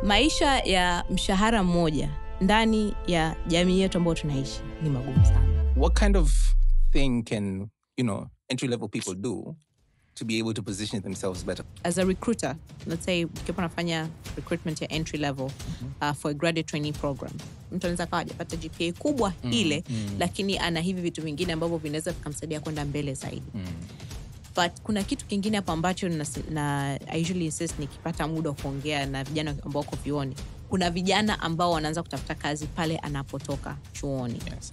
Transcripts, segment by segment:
Maisha ya mshahara mmoja ndani ya jamii yetu ambayo tunaishi ni magumu sana. What kind of thing can, entry-level people do to be able to position themselves better? As a recruiter, let's say ukiwa unafanya recruitment ya entry level for a graduate trainee program, mtu anaweza kawa hajapata GPA kubwa lakini ana hivi vitu vingine ambavyo vinaweza kumsaidia kwenda mbele zaidi. But kuna kitu kingine hapo ambacho I usually insist nikipata muda kuongea na vijana ambao wako vyuoni. Kuna vijana ambao wanaanza kutafuta kazi pale anapotoka chuoni. Yes,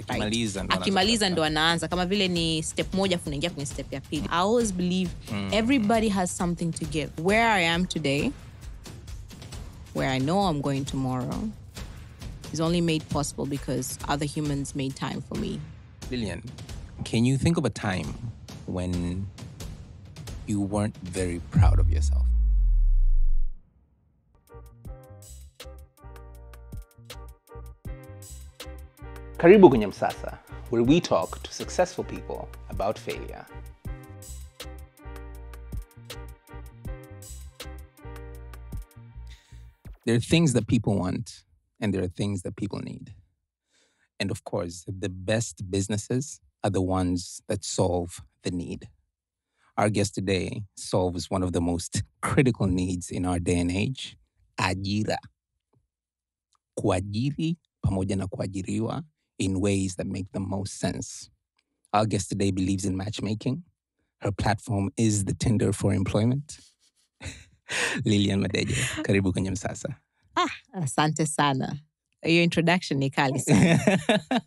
akimaliza ndo anaanza kama vile ni step moja unaingia kwenye step ya pili. I always believe everybody has something to give. Where I am today, where I know I'm going tomorrow, is only made possible because other humans made time for me. Lillian, can you think of a time when you weren't very proud of yourself? Karibu kwenye MSASA, where we talk to successful people about failure. There are things that people want, and there are things that people need. And of course, the best businesses are the ones that solve the need. Our guest today solves one of the most critical needs in our day and age, ajira. Kuajiri pamoja na kuajiriwa in ways that make the most sense. Our guest today believes in matchmaking. Her platform is the Tinder for employment. Lillian Madeje, karibu kwenye MSASA. Asante sana. Your introduction ni kali sana.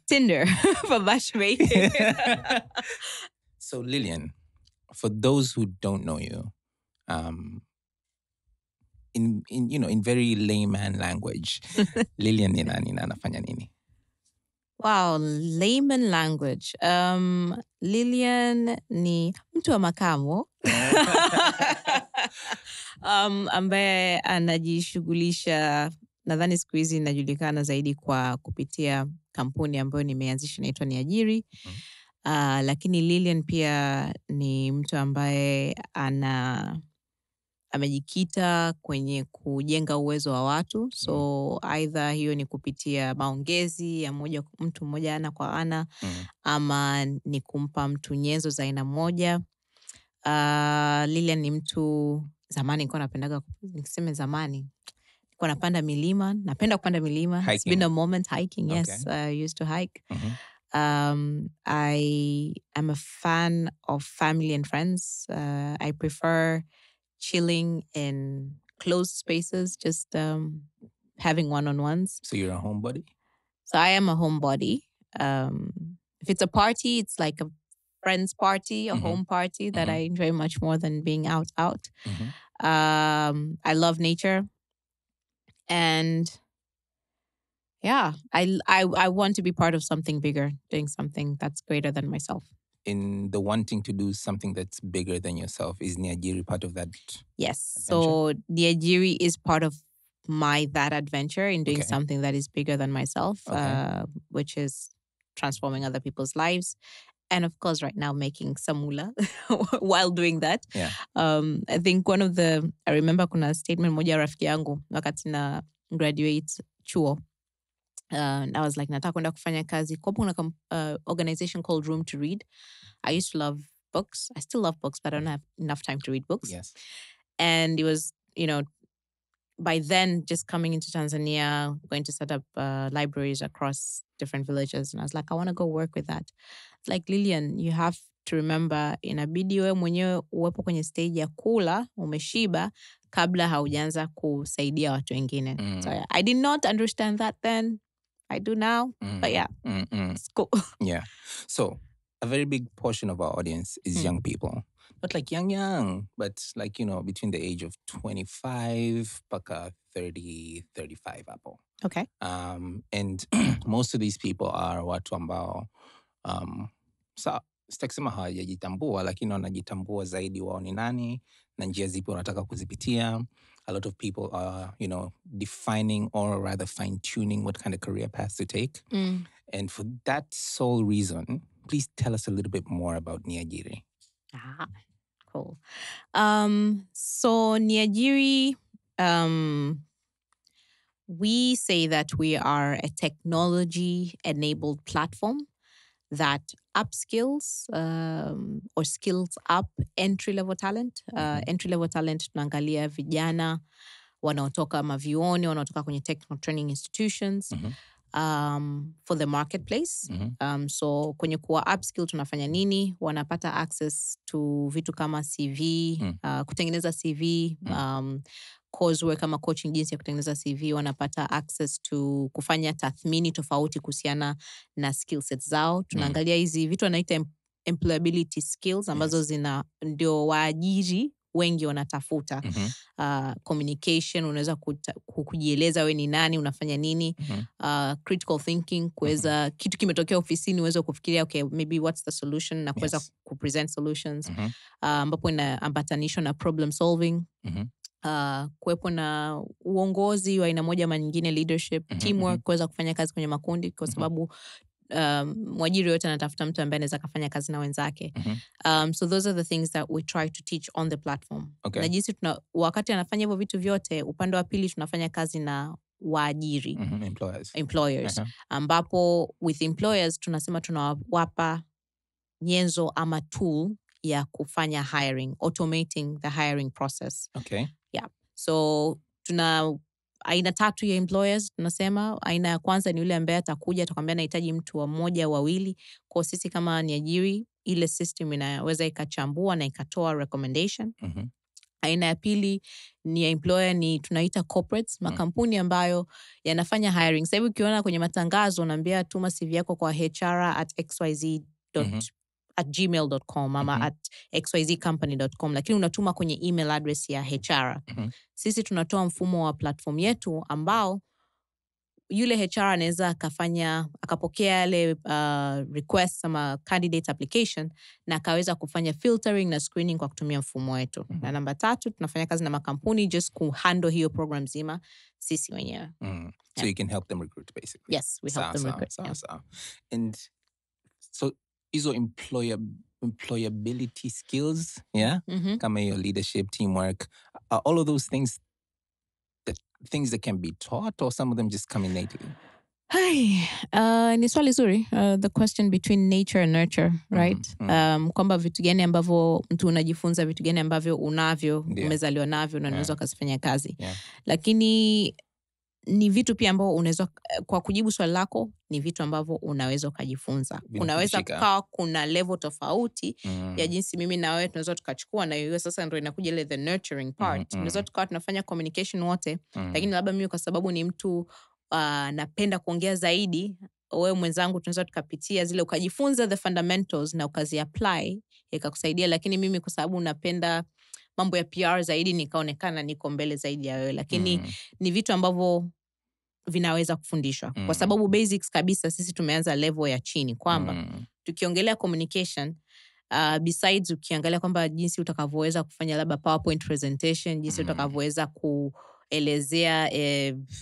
Tinder for matchmaking. So Lillian, for those who don't know you, in very layman language, Lillian ni nani na anafanya nini? Wow, layman language. Lillian ni mtu wa makamo. Ambaye anajishughulisha, nadhani siku hizi inajulikana zaidi kwa kupitia kampuni ambayo nimeanzisha inaitwa Niajiri. Lakini Lillian pia ni mtu ambaye amejikita kwenye kujenga uwezo wa watu. So either hiyo ni kupitia maongezi ya mtu mmoja ana kwa ana, ama ni kumpa mtu nyenzo za aina moja. Lillian ni mtu zamani nilikuwa napendaga, nikisema zamani nilikuwa napenda kupanda milima. Hiking. It's been a moment hiking. Yes, Okay. I used to hike. I am a fan of family and friends. I prefer chilling in closed spaces, just having one-on-ones. So you're a homebody? So I am a homebody. If it's a party, it's like a friend's party, a home party that I enjoy much more than being out. I love nature. And yeah, I want to be part of something bigger, doing something that's greater than myself. In the wanting to do something that's bigger than yourself, is Niajiri part of that? Yes. Adventure? So Niajiri is part of that adventure in doing something that is bigger than myself, which is transforming other people's lives. And of course, right now, making some moolah while doing that. Yeah. I think I remember kuna statement moja rafiki yangu wakati na graduate chuo. And I was like, nataka kwenda kufanya kazi. Kuna organization called Room to Read. I used to love books. I still love books, but I don't have enough time to read books. Yes. And it was, by then just coming into Tanzania, going to set up libraries across different villages. And I was like, I want to go work with that. It's like, Lillian, you have to remember, inabidi wewe mwenyewe uwepo kwenye stage ya kula, umeshiba, kabla haujaanza kusaidia watu wengine. So yeah, I did not understand that then. I do now. But yeah, it's cool. Yeah. So a very big portion of our audience is young people. Not like young, but like, between the age of 25 paka 30, 35 hapo. Okay. And most of these people are watu ambao sitakisema hawajajitambua, lakini wanajitambua zaidi wao ni nani na njia zipi wanataka kuzipitia. A lot of people are, defining or rather fine-tuning what kind of career path to take. And for that sole reason, please tell us a little bit more about Niajiri. Cool. So Niajiri We say that we are a technology-enabled platform that upskills or skills up entry-level talent. Entry-level talent tunaangalia vijana wanaotoka mavyuoni, wanaotoka kwenye technical training institutions for the marketplace. So kwenye kuwa upskill tunafanya nini? Wanapata access to vitu kama CV, kutengeneza CV, coursework kama coaching jinsi ya kutengeneza CV, wanapata access to kufanya tathmini tofauti kuhusiana na skill sets zao. Tunaangalia hizi vitu wanaita employability skills ambazo ndio waajiri wengi wanatafuta. Communication, unaweza kujieleza we ni nani, unafanya nini. Critical thinking, kuweza kitu kimetokea ofisini uweze kufikiria okay, maybe what's the solution, na kuweza kupresent solutions. Ambapo inaambatanishwa na problem solving. Kuwepo na uongozi wa aina moja ama nyingine, leadership, teamwork, kuweza kufanya kazi kwenye makundi, kwa sababu mwajiri yote anatafuta mtu ambaye anaweza kufanya kazi na wenzake. So those are the things that we try to teach on the platform. Okay. Na jinsi wakati anafanya hivyo vitu vyote, upande wa pili tunafanya kazi na waajiri, employers. Ambapo with employers tunasema tunawapa nyenzo ama tool ya kufanya hiring, automating the hiring process. Okay. Yeah. So tuna aina 3 ya employers tunasema. Aina ya kwanza ni yule ambaye atakuja atakwambia nahitaji mtu wa mmoja au wawili. Kwa sisi kama Niajiri, ile system inaweza ikachambua na ikatoa recommendation. Aina ya pili ni ya employer, ni tunaita corporates, makampuni ambayo yanafanya hiring. Sasa hivi ukiona kwenye matangazo unaambia tuma CV yako kwa hr@xyz.gmail.com ama at xyzcompany.com, lakini unatuma kwenye email address ya HR. Sisi tunatoa mfumo wa platform yetu ambao yule HR anaweza akapokea yale requests ama candidate application na akaweza kufanya filtering na screening kwa kutumia mfumo wetu. Na namba 3, tunafanya kazi na makampuni just kuhandle hiyo program zima sisi wenyewe. So you can help them recruit basically. Yes, we help them recruit. And so hizo employability skills, kama hiyo leadership, teamwork, are all of those things that can be taught, or some of them just come innately? Ni swali zuri. The question between nature and nurture, right? Kwamba vitu gani ambavyo mtu unajifunza, vitu gani ambavyo umezaliwa navyo na unaweza ukazifanya kazi. Lakini ni vitu pia ambao unaweza, kwa kujibu swali lako, ni vitu ambavyo unaweza ukajifunza. Kunaweza kukawa kuna level tofauti ya jinsi mimi na wewe tunaweza tukachukua, na hiyo sasa ndio inakuja ile the nurturing part. Tunaweza tukawa tunafanya communication wote, lakini labda mimi kwa sababu ni mtu napenda kuongea zaidi, wewe mwenzangu tunaweza tukapitia zile ukajifunza the fundamentals na ukazi apply ikakusaidia, lakini mimi kwa sababu napenda mambo ya PR zaidi nikaonekana niko mbele zaidi ya wewe, lakini ni vitu ambavyo vinaweza kufundishwa. Kwa sababu basics kabisa sisi tumeanza level ya chini, kwamba tukiongelea communication, besides ukiangalia kwamba jinsi utakavyoweza kufanya labda PowerPoint presentation, jinsi utakavyoweza kuelezea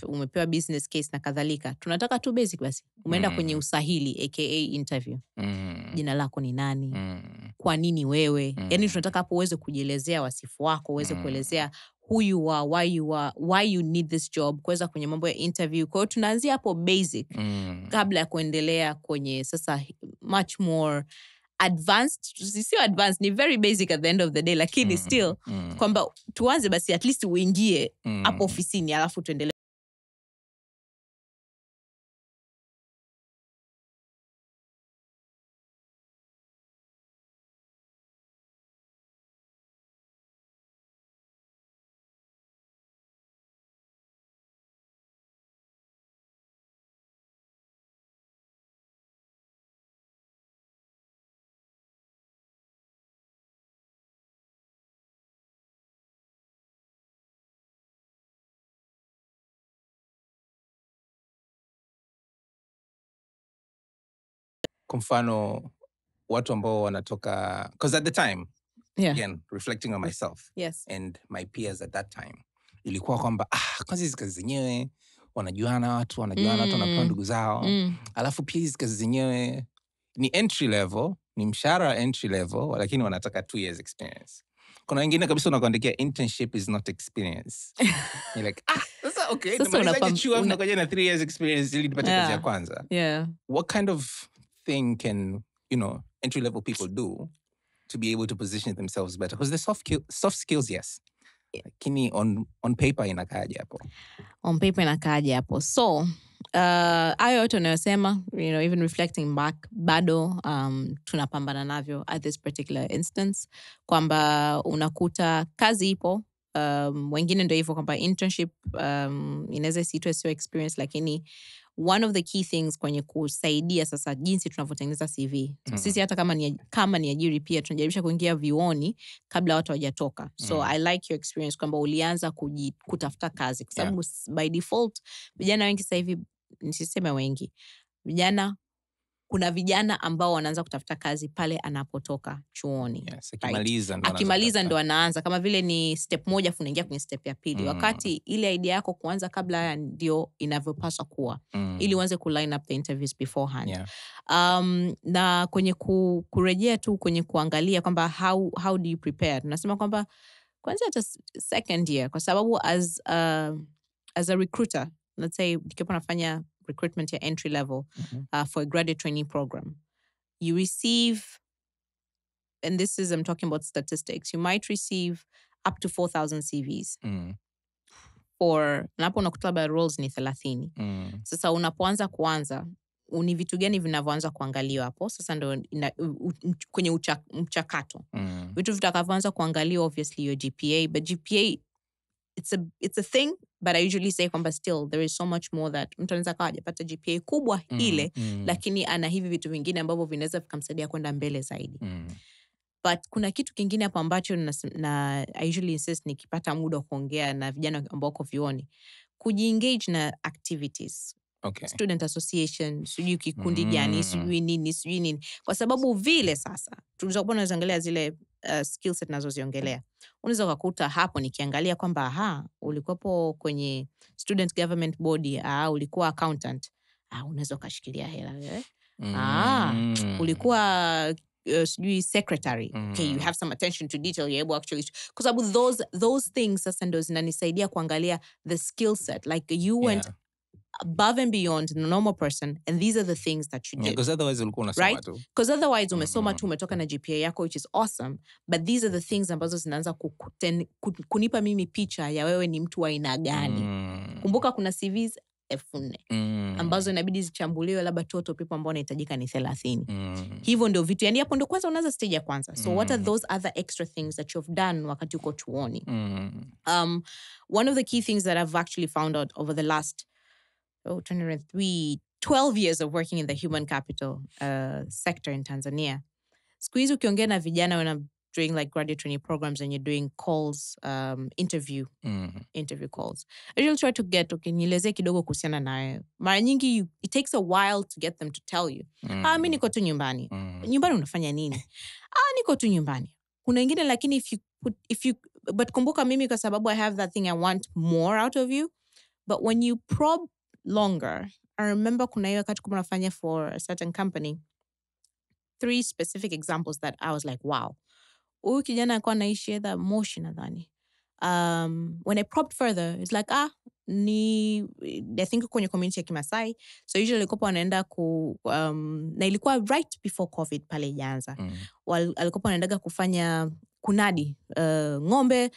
umepewa business case na kadhalika, tunataka tu basic basi. Umeenda kwenye usahili aka interview, jina lako ni nani, kwa nini wewe, yani tunataka hapo uweze kujielezea wasifu wako, uweze kuelezea who you are, why you need this job, kuweza kwenye mambo ya interview. Kwa hiyo tunaanzia hapo basic kabla ya kuendelea kwenye sasa much more advanced. Sio advanced, ni very basic at the end of the day, lakini still kwamba tuanze basi at least uingie hapo ofisini alafu tuendelee. Kwa mfano watu ambao wanatoka, because at the time, again reflecting on myself and my peers at that time, ilikuwa kwamba kwanza hizi kazi zenyewe wanajuana watu wanapewa ndugu zao, alafu pia hizi kazi zenyewe ni entry level, ni mshahara entry level, lakini wanataka 2 years experience. Kuna wengine kabisa wanakuandikia internship is not experience. You're like, sasa Okay, Sasa nimalizaje chuo nakuja na 3 years experience ili nipate kazi ya kwanza. Yeah. What kind of thing can, entry level people do to be able to position themselves better? Because the soft skills, yes. Lakini on paper inakaaje hapo? On paper inakaaje hapo? So, hayo yote unayosema, even reflecting back, bado tunapambana navyo at this particular instance, kwamba unakuta kazi ipo, wengine ndio hivyo kwamba internship inaweza isiitwe sio experience, lakini one of the key things kwenye kusaidia sasa jinsi tunavyotengeneza CV. Sisi hata kama ni ajiri pia tunajaribisha kuingia vioni kabla watu hawajatoka. So I like your experience kwamba ulianza kutafuta kazi kwa sababu by default vijana wengi sasa hivi, nisiseme wengi, kuna vijana ambao wanaanza kutafuta kazi pale anapotoka chuoni. Yes, akimaliza ndo anaanza kama vile ni step moja afu unaingia kwenye step ya pili. Wakati ile idea yako kuanza kabla haya ndio inavyopaswa kuwa. Ili uanze ku-line up the interviews beforehand. Yeah. Na kwenye kurejea tu kwenye kuangalia kwamba how do you prepare? Tunasema kwamba kwanza hata second year kwa sababu as a recruiter, let's say nikiwa nafanya recruitment ya entry level for a graduate trainee program, you receive, and this is, I'm talking about statistics, you might receive up to 4,000 CVs. For, napo unakuta roles ni 30. Sasa unapoanza ni vitu gani vinavyoanza kuangaliwa hapo? Sasa ndo kwenye mchakato. Vitu vitakavyoanza kuangaliwa, obviously your GPA, but GPA, it's a thing, but I usually say kwamba still there is so much more that mtu anaweza kawa hajapata GPA kubwa ile, lakini ana hivi vitu vingine ambavyo vinaweza vikamsaidia kwenda mbele zaidi. But kuna kitu kingine hapo ambacho na I usually insist nikipata muda kuongea na vijana ambao wako vioni, kujiengage na activities. Okay. Student association, sijui kikundi gani, sijui nini. Kwa sababu vile sasa, tunazoangalia zile skill set nazoziongelea. Unaweza kukuta hapo nikiangalia kwamba ulikuwepo kwenye student government body, ulikuwa accountant. Unaweza ukashikilia hela. Ulikuwa sijui secretary. Okay, you have some attention to detail, you're able actually, kwa sababu those things sasa ndo zinanisaidia kuangalia the skill set, like you went above and beyond the normal person, and these are the things that you did. Because otherwise ulikuwa unasoma tu. Because otherwise umesoma tu, umetoka na GPA yako, which is awesome, but these are the things ambazo zinaanza kunipa mimi picha ya wewe ni mtu wa aina gani. Kumbuka kuna CVs 4,000 ambazo inabidi zichambuliwe, labda total people ambao wanahitajika ni 30. Hivyo ndio vitu, yani hapo ndio kwanza unaanza stage ya kwanza. So what are those other extra things that you've done wakati uko chuoni? One of the key things that I've actually found out over the last 12 years of working in the human capital sector in Tanzania. Siku hizi ukiongea na vijana when I'm doing like graduate training programs and you're doing calls, interview calls, I usually try to get, nielezee kidogo kuhusiana nawe. Mara nyingi it takes a while to get them to tell you. Mimi niko tu nyumbani. Nyumbani unafanya nini? Niko tu nyumbani. Kuna wengine lakini if you but kumbuka mimi kwa sababu I have that thing, I want more out of you. But when you probe longer, I remember kuna hiyo wakati kama nafanya for a certain company, 3 specific examples that I was like, wow. Huyu kijana alikuwa anaishi either Moshi nadhani. When I probed further, it's like, I think kwenye community ya Kimasai. So usually alikuwa wanaenda na ilikuwa right before COVID pale ijaanza. Alikuwa wanaendaga kufanya kunadi ng'ombe.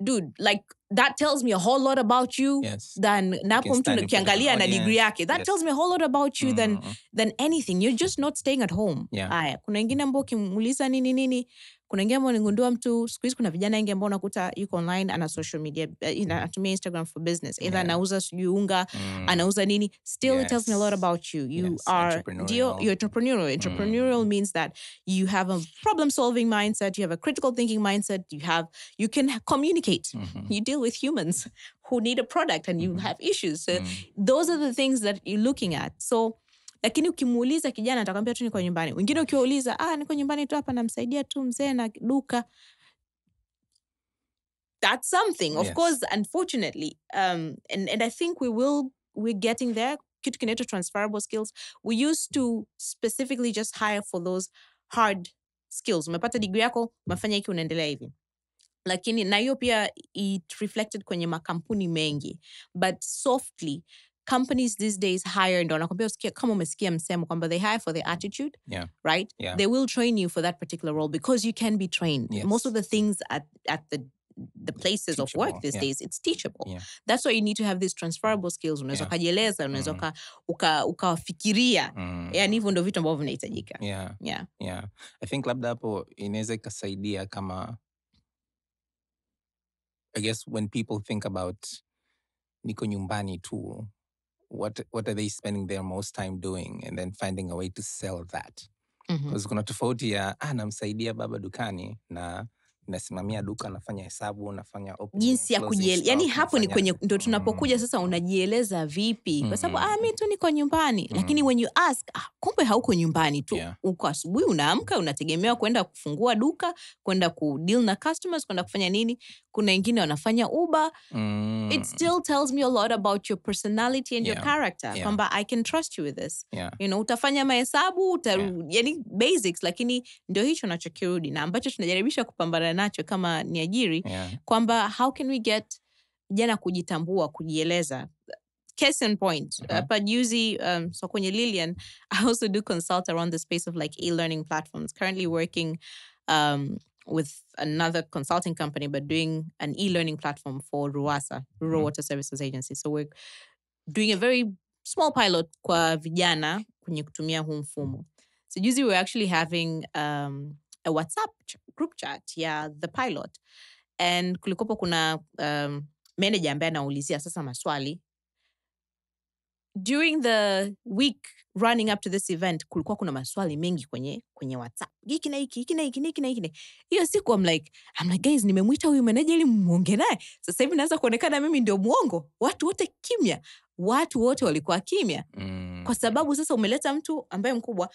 Dude, like that tells me a whole lot about you than napo mtu kiangalia na degree yake. That tells me a whole lot about you than anything. You're just not staying at home. Kuna wengine ambao kimuuliza nini. Kuna wengine ambao ningundua mtu siku hizi kuna vijana wengi ambao unakuta yuko online ana social media, anatumia Instagram for business. Either anauza sijui unga, anauza nini. Still it tells me a lot about you. You are you're entrepreneurial. Entrepreneurial means that you have a problem solving mindset, you have a critical thinking mindset, you can communicate. You deal with humans who need a product and you have issues. So those are the things that you're looking at. So lakini ukimuuliza kijana atakwambia tu niko nyumbani. Wengine ukiuliza niko nyumbani tu hapa namsaidia tu mzee na duka. That's something. Of course, unfortunately, and I think we're getting there. Kitu kinaitwa transferable skills. We used to specifically just hire for those hard skills. Umepata degree yako, umefanya hiki unaendelea hivi. lakini na hiyo pia it reflected kwenye makampuni mengi, but softly companies these days hire, ndo wanakwambia kama umesikia msemo kwamba they hire for their attitude, right? They will train you for that particular role because you can be trained. Most of the things at the places of work these days, it's teachable. That's why you need to have these transferable skills. Unaweza ukajieleza, unaweza ukafikiria. Yani hivyo ndo vitu ambavyo vinahitajika. I think labda hapo inaweza ikasaidia kama, I guess when people think about niko nyumbani tu, what are they spending their most time doing, and then finding a way to sell that. Because kuna tofauti ya namsaidia baba dukani na nasimamia duka, nafanya hesabu, nafanya jinsi ya kujieleza. Yani hapo ni kwenye ndo tunapokuja sasa, unajieleza vipi? Kwa sababu mimi tu niko nyumbani. Lakini when you ask, kumbe hauko nyumbani tu. Uko asubuhi unaamka, unategemewa kwenda kufungua duka, kwenda kudeal na customers, kwenda kufanya nini. Kuna wengine wanafanya Uber. It still tells me a lot about your personality and your character. Kwamba I can trust you with this. You know, utafanya mahesabu, yani basics, lakini ndio hicho nachokirudi na ambacho tunajaribisha kupambana nacho kama Niajiri, kwamba how can we get jana kujitambua, kujieleza. Case in point, hapa juzi, so kwenye Lillian, I also do consult around the space of like e-learning platforms. Currently working with another consulting company, but doing an e-learning platform for RUWASA, Rural Water Services Agency. So we're doing a very small pilot kwa vijana kwenye kutumia huu mfumo. So juzi we're actually having a WhatsApp group chat, the pilot. And kulikopo kuna manager ambaye anaulizia sasa maswali. During the week running up to this event, kulikuwa kuna maswali mengi kwenye WhatsApp. Hiki na hiki. Hiyo siku I'm like guys, nimemwita huyu manager ili muongee naye. Sasa hivi naanza kuonekana mimi ndio muongo. Watu wote kimya. Watu wote walikuwa kimya. Kwa sababu sasa umeleta mtu ambaye mkubwa,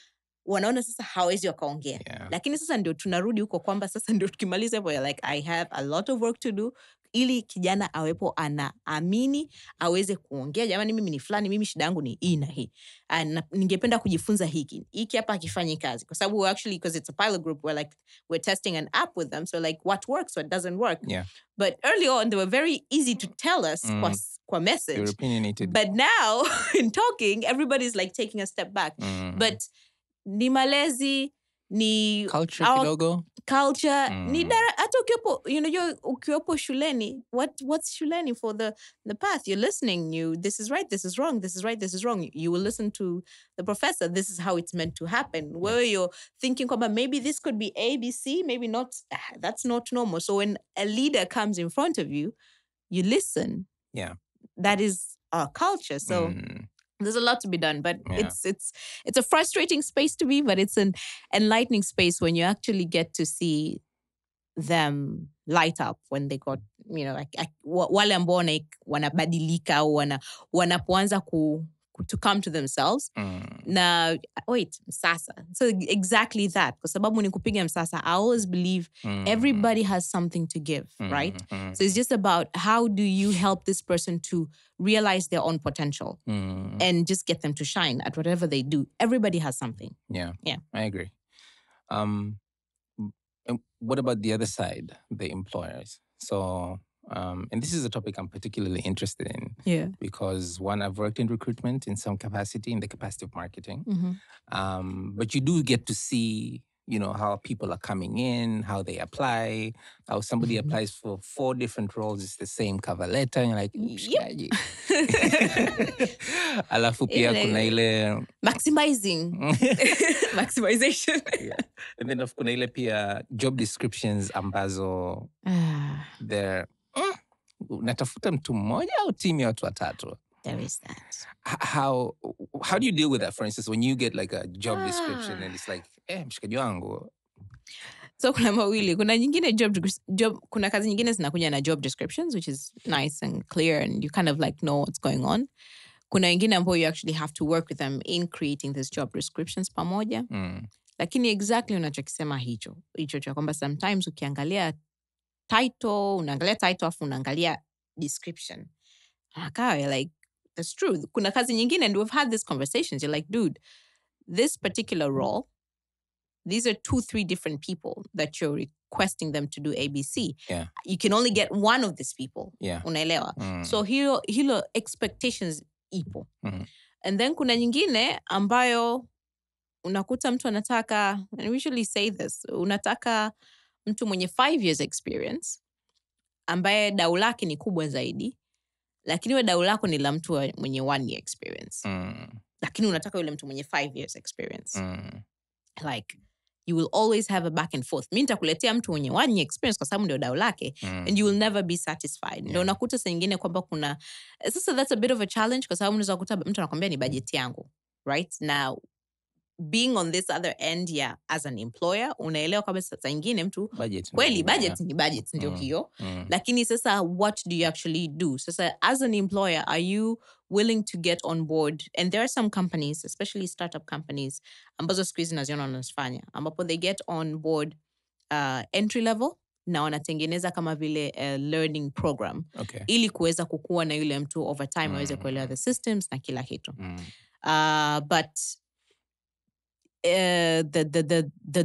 wanaona sasa hawezi wakaongea. Lakini sasa ndio tunarudi huko kwamba sasa ndio tukimaliza hapo, like I have a lot of work to do ili kijana awepo anaamini, aweze kuongea, jamani mimi ni fulani, mimi shida yangu ni hii na hii. Ningependa kujifunza hiki hapa hakifanyi kazi. Kwa sababu actually, because it's a pilot group, we're testing an app with them, so like what works, what doesn't work. But early on they were very easy to tell us kwa message. You're opinionated. But now in talking, everybody's like taking a step back. But ni malezi, ni culture kidogo. Culture ni hata ukiwepo shuleni, what's shuleni for the path? You're listening, this is right, this is wrong, this is right, this is wrong. You will listen to the professor, this is how it's meant to happen. Where you're thinking about maybe this could be A, B, C, maybe not, that's not normal. So when a leader comes in front of you, you listen. That is our culture. So there's a lot to be done, but it's a frustrating space to be, but it's an enlightening space when you actually get to see them light up when they got, wale ambao wanabadilika au wanapoanza to come to themselves. Na wait, MSASA. So exactly that. Kwa sababu ni kupiga MSASA, I always believe everybody has something to give, right? So it's just about how do you help this person to realize their own potential and just get them to shine at whatever they do. Everybody has something. Yeah. I agree. And what about the other side, the employers? So, and this is a topic I'm particularly interested in. Because one, I've worked in recruitment in some capacity, in the capacity of marketing. But you do get to see, how people are coming in, how they apply, how somebody applies for 4 different roles. It's the same cover letter. And you're like, mshikaji. Alafu pia kuna ile maximization. And then kuna ile pia job descriptions ambazo they're natafuta mtu mmoja au timu ya watu watatu. There is that. How do you deal with that, for instance, when you get like a job description and it's like, mshikaji wangu? So kuna mawili. Kuna nyingine kuna kazi nyingine zinakuja na job descriptions, which is nice and clear and you kind of like know what's going on. Kuna nyingine ambayo you actually have to work with them in creating these job descriptions pamoja. Lakini exactly unachokisema hicho cha kwamba sometimes ukiangalia title afu unaangalia description. You're like, that's true. Kuna kazi nyingine, and we've had these conversations. You're like, dude, this particular role, these are 2-3 different people that you're requesting them to do ABC. Yeah. You can only get one of these people. Yeah. Unaelewa? So hilo expectations ipo. And then kuna nyingine ambayo unakuta mtu anataka, and we usually say this, unataka mtu mwenye 5 years experience ambaye dau lake ni kubwa zaidi, lakini we dau lako ni la mtu mwenye 1 year experience. Lakini unataka yule mtu mwenye 5 years experience. Like, you will always have a back and forth. Mimi nitakuletea mtu mwenye 1 year experience kwa sababu ndio dau lake, and you will never be satisfied. Ndio unakuta saa nyingine kwamba kuna, sasa that's a bit of a challenge kwa sababu unaweza kukuta mtu anakuambia ni budget yangu. Right? Now, being on this other end, as an employer, unaelewa kwamba saa nyingine mtu kweli budget ni budget ndio hiyo. Lakini sasa what do you actually do? Sasa as an employer, are you willing to get on board? And there are some companies, especially startup companies, ambazo siku hizi naziona wanafanya, ambapo they get on board entry level na wanatengeneza kama vile a learning program. Ili kuweza kukua na yule mtu over time aweze kuelewa the systems na kila kitu. But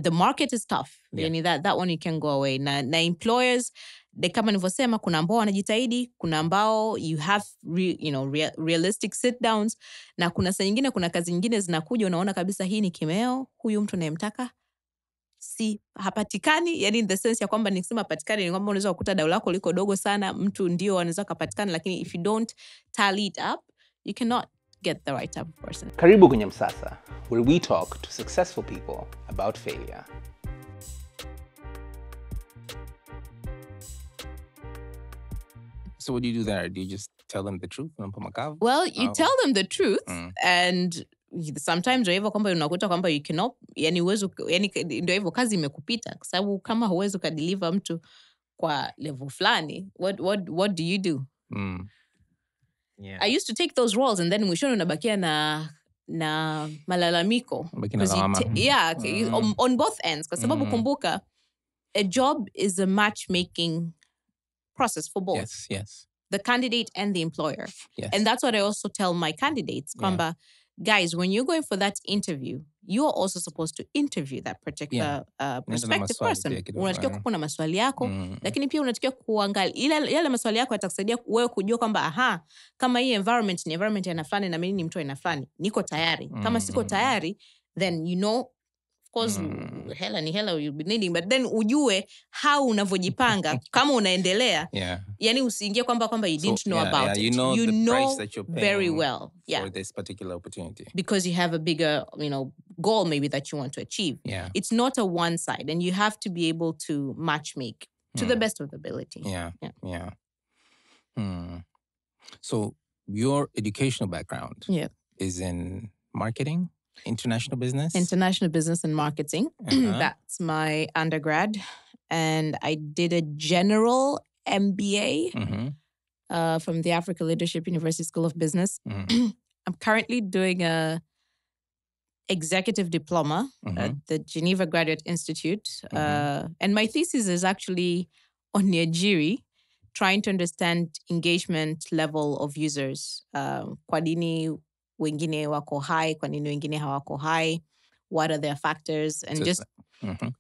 the market is tough. Yani that one you can go away. Na employers, they kama nilivyosema, kuna ambao wanajitahidi, kuna ambao you have realistic sit downs, na kuna saa nyingine, kuna kazi nyingine zinakuja unaona kabisa hii ni kimeo, huyu mtu anayemtaka si hapatikani. Yani in the sense ya kwamba nikisema hapatikani ni kwamba unaweza kukuta dau lako liko dogo sana, mtu ndio anaweza kupatikana, lakini if you don't tally it up, you cannot get the right type of person. Karibu kwenye MSASA, where we talk to successful people about failure. So what do you do there? Do you just tell them the truth? Well, you tell them the truth, and sometimes ndio hivyo kwamba unakuta kwamba you cannot, yani uwezo, yani ndio hivyo kazi imekupita kwa sababu kama huwezi kudeliver mtu kwa level fulani, what do you do? I used to take those roles, and then mwishoni unabakia na malalamiko. On both ends. Kwa sababu kumbuka, a job is a matchmaking process for both. Yes. The candidate and the employer. Yes. And that's what I also tell my candidates. Kwamba, guys, when you're going for that interview, you're also supposed to interview that particular prospective person. Unatakiwa kuwa na maswali yako, lakini pia unatakiwa kuangalia yale maswali yako yatakusaidia wewe kujua kwamba kama hii environment ni environment ya nafani na mimi ni mtu wa nafani, niko tayari. Kama siko tayari, then you know, of course, hela ni hela you'll be needing, but then ujue how unavyojipanga kama unaendelea. Yani usiingie kwamba you didn't know about it. You know the price that you're paying very well for this particular opportunity. Because you have a bigger, goal maybe that you want to achieve. It's not a one side, and you have to be able to matchmake to the best of the ability. So your educational background is in marketing? International business and marketing. That's my undergrad. And I did a general MBA from the Africa Leadership University School of Business. I'm currently doing a executive diploma at the Geneva Graduate Institute. And my thesis is actually on Niajiri, trying to understand engagement level of users. Kwa nini wengine wako high, kwa nini wengine hawako high, what are their factors, and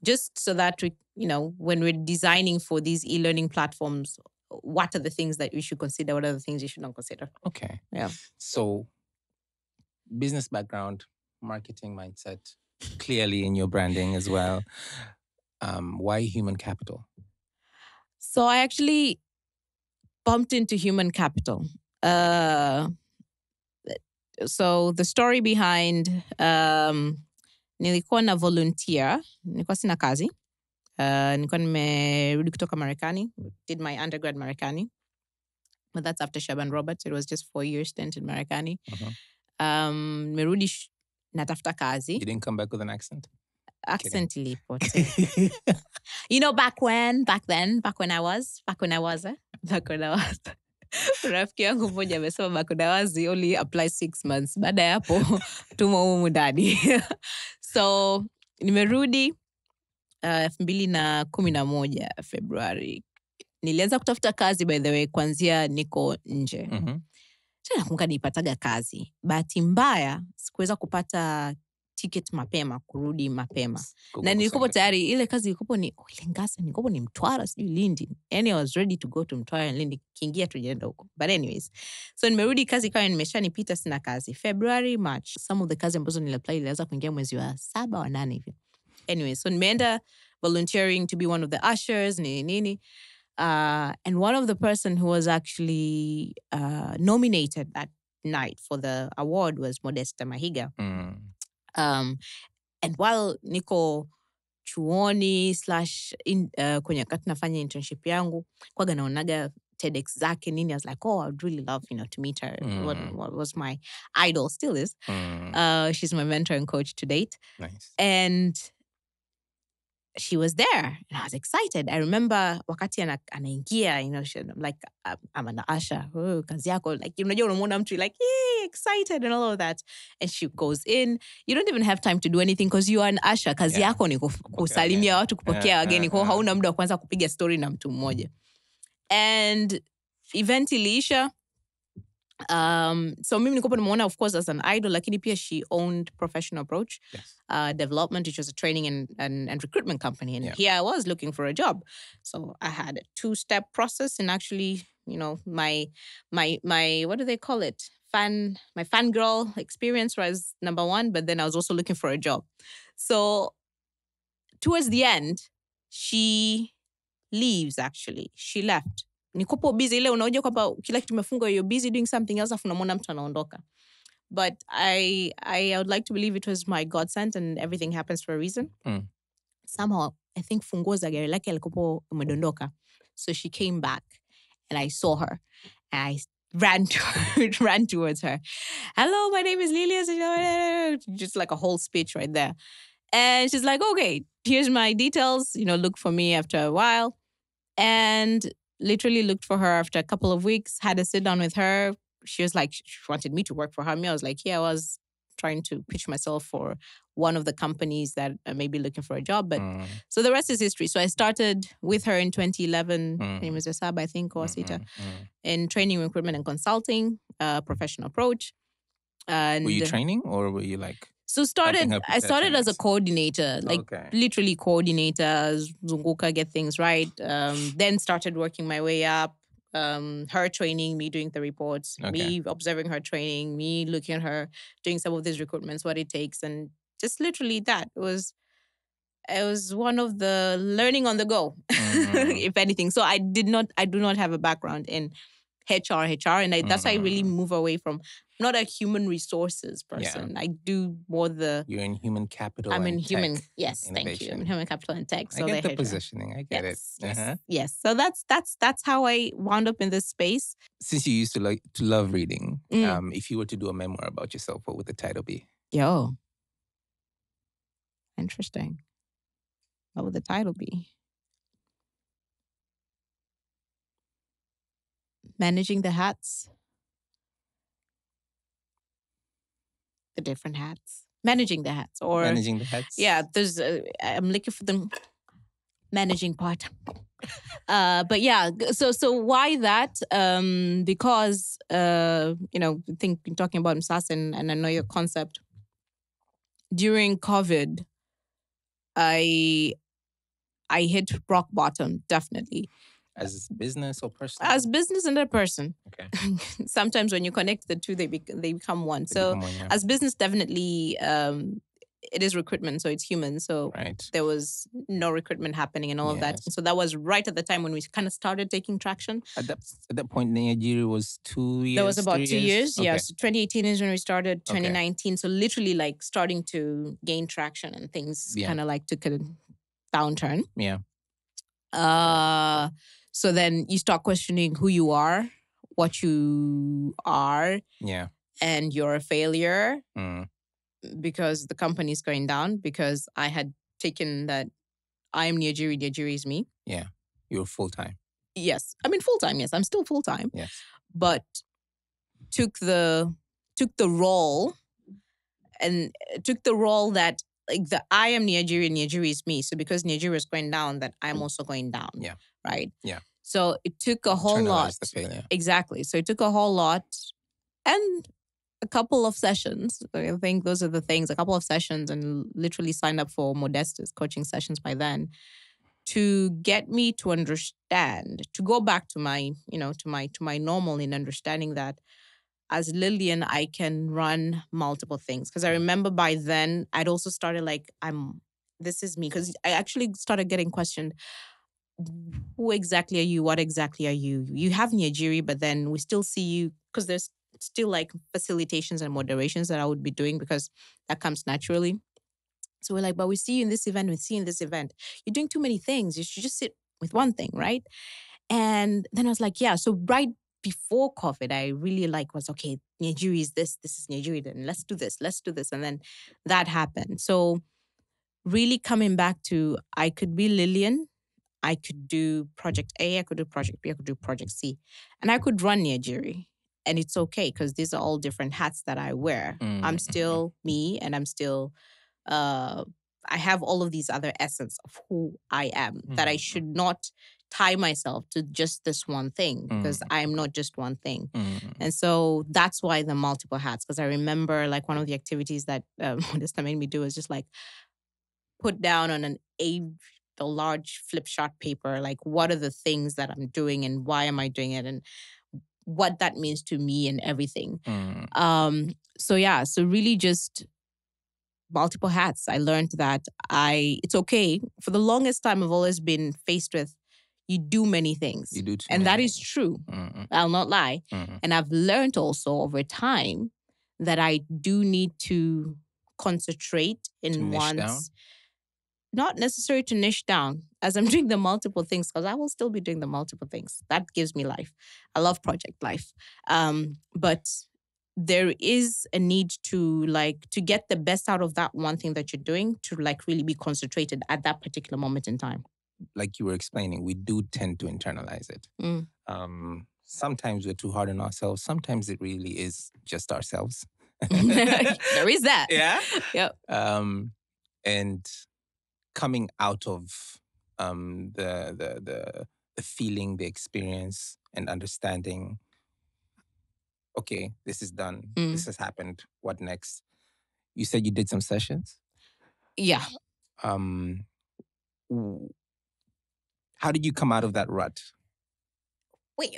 just so that we, when we're designing for these e-learning platforms, what are the things that we should consider, what are the things you should not consider. Okay. So business background, marketing mindset, clearly in your branding as well. Why human capital? So I actually bumped into human capital. So the story behind, nilikuwa na volunteer, nilikuwa sina kazi. Nilikuwa nimerudi kutoka Marekani, did my undergrad Marekani. But that's after Shaban Roberts. It was just 4-year stint in Marekani. Nimerudi natafuta kazi. You didn't come back with an accent? Accent ilipo. Back when I was. Rafiki yangu mmoja amesema bakudawazi only apply 6 months. Baada ya hapo tumo humu ndani. So nimerudi 2011 Februari. Nilianza kutafuta kazi, by the way, kuanzia niko nje. Tena nakumbuka nilipataga kazi. Bahati mbaya sikuweza kupata ticket mapema kurudi mapema. Google Na nilikopo kusema. tayari ile kazi ilikopo ni ile Ngasa, nilikopo ni Mtwara sijui Lindi. Yani I was ready to go to Mtwara and Lindi, kiingia tujaenda huko. But anyways, so nimerudi kazi kama nimeshanipita sina kazi. February, March, some of the kazi ambazo niliapply ilianza kuingia mwezi wa 7 wa 8 hivi. Anyway, so nimeenda volunteering to be one of the ushers, nini. And one of the person who was actually nominated that night for the award was Modesta Mahiga. And while niko chuoni / kwenye wakati nafanya internship yangu, kwaga naonaga TEDx zake nini, I was like, oh, I'd really love, to meet her. What was my idol, still is. She's my mentor and coach to date. Nice. And she was there and I was excited. I remember wakati anaingia, I'm like, I'm an usher. Oh, kazi yako. Like, unamwona mtu, like, yay, excited and all of that. And she goes in. You don't even have time to do anything because you are an usher. Kazi yako ni kusalimia watu, kupokea wageni. Kwa hauna muda wa kwanza kupiga story na mtu mmoja. And event iliisha. So mimi nilikuwa nimeona, of course, as an idol, lakini pia she owned Professional Approach Development, which was a training and recruitment company. And here I was looking for a job. So I had a 2-step process, and actually, my what do they call it? My fangirl experience was number 1, but then I was also looking for a job. So towards the end, she leaves actually. She left. Nikopo busy ile unaoja kwamba kila kitu umefungwa, you're busy doing something else, afu unamwona mtu anaondoka. But I would like to believe it was my God sent and everything happens for a reason. Somehow, I think funguo za gari lake alikopo umedondoka. So she came back and I saw her. And I ran towards her. Hello, my name is Lillian. Just like a whole speech right there. And she's like, okay, here's my details. Look for me after a while. And literally looked for her after a couple of weeks, had a sit down with her. She was like, she wanted me to work for her. I was like, I was trying to pitch myself for one of the companies that may be looking for a job. But so the rest is history. So I started with her in 2011, name was Yasab, I think, or Sita, in training, recruitment, and consulting, Professional Approach. And were you training or were you like... So I started as a coordinator, literally coordinator, zunguka, get things right. Then started working my way up. Her training, me doing the reports, me observing her training, me looking at her, doing some of these recruitments, what it takes. And just literally that. It was one of the learning on the go, if anything. So I do not have a background in HR, and that's why I really move away from... not a human resources person. I do more You're in human capital. I'm in human. Tech yes, innovation. Thank you. I'm in human capital and tech. So I get the positioning. I get it. Yes. So that's how I wound up in this space. Since you used to love reading, if you were to do a memoir about yourself, what would the title be? Interesting. What would the title be? Managing the hats. The different hats. Managing the hats. Or Managing the hats? Yeah, there's... I'm looking for the managing part. But yeah, so why that? Because, I think talking about MSASA and I know your concept. During COVID, I hit rock bottom, definitely. As business or personal? As business and a person. Okay. Sometimes when you connect the two, they become one. As business, definitely, it is recruitment, so it's human. So there was no recruitment happening and all of that. So that was right at the time when we kind of started taking traction. At that point, Niajiri was 2 years? That was about 2 years. Okay. Yeah, so 2018 is when we started, 2019. So literally like starting to gain traction and things kind of like took a downturn. Yeah. So then you start questioning who you are, what you are. Yeah. And you're a failure because the company is going down, because I had taken that I am Niajiri, Niajiri is me. Yeah. You're full-time. Yes. I mean, full-time, yes. I'm still full-time. Yes. But took the role that like the I am Niajiri, Niajiri is me. So because Niajiri is going down, that I'm also going down. Yeah. Right? Yeah. So it took a whole lot. The failure. Exactly. So it took a whole lot. And a couple of sessions. I think those are the things, a couple of sessions, and literally signed up for Modesta's coaching sessions by then to get me to understand, to go back to my, to my normal in understanding that as Lillian, I can run multiple things. Because I remember by then I'd also started like, this is me. Because I actually started getting questioned, who exactly are you? What exactly are you? You have Niajiri, but then we still see you, because there's still like facilitations and moderations that I would be doing because that comes naturally. So we're like, but we see you in this event, we see you in this event. You're doing too many things. You should just sit with one thing, right? And then I was like, yeah. So right before COVID, I really was, okay, Niajiri is this is Niajiri, then let's do this. And then that happened. So really coming back to, I could be Lillian, I could do project A, I could do project B, I could do project C, and I could run Niajiri. And it's okay because these are all different hats that I wear. I'm still me, and I'm still, I have all of these other essence of who I am, that I should not tie myself to just this one thing, because I am not just one thing. And so that's why the multiple hats, because I remember like one of the activities that Modesta made me do is just like put down on the large flip chart paper, like what are the things that I'm doing and why am I doing it and what that means to me and everything. So yeah, so really just multiple hats. I learned that it's okay. For the longest time, I've always been faced with, you do many things. You do too and many that is things. true. I'll not lie. And I've learned also over time that I do need to concentrate in one's, not necessarily to niche down as I'm doing the multiple things, because I will still be doing the multiple things. That gives me life. I love project life. But there is a need to get the best out of that one thing that you're doing, to really be concentrated at that particular moment in time. Like you were explaining, we do tend to internalize it. Sometimes we're too hard on ourselves. Sometimes it really is just ourselves. There is that. Yeah. Yep. And coming out of the feeling, the experience, and understanding, okay, this is done. This has happened. What next? You said you did some sessions? Yeah. How did you come out of that rut? Well,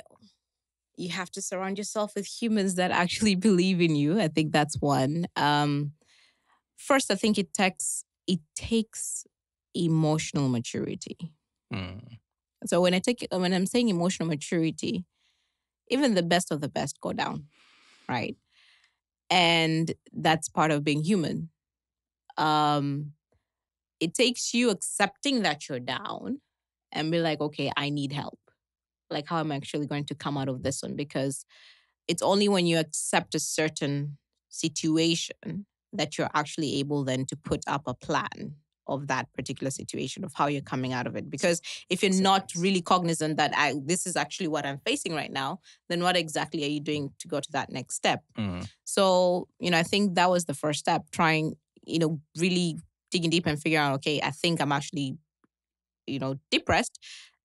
you have to surround yourself with humans that actually believe in you. I think that's one. First, I think it takes emotional maturity. So when I'm saying emotional maturity, even the best of the best go down, right? And that's part of being human. It takes you accepting that you're down and be like, okay, I need help. Like, how am I actually going to come out of this one? Because it's only when you accept a certain situation that you're actually able then to put up a plan of that particular situation, of how you're coming out of it. Because if you're not really cognizant that this is actually what I'm facing right now, then what exactly are you doing to go to that next step? So, I think that was the first step, trying, really digging deep and figuring out, okay, I think I'm actually, depressed.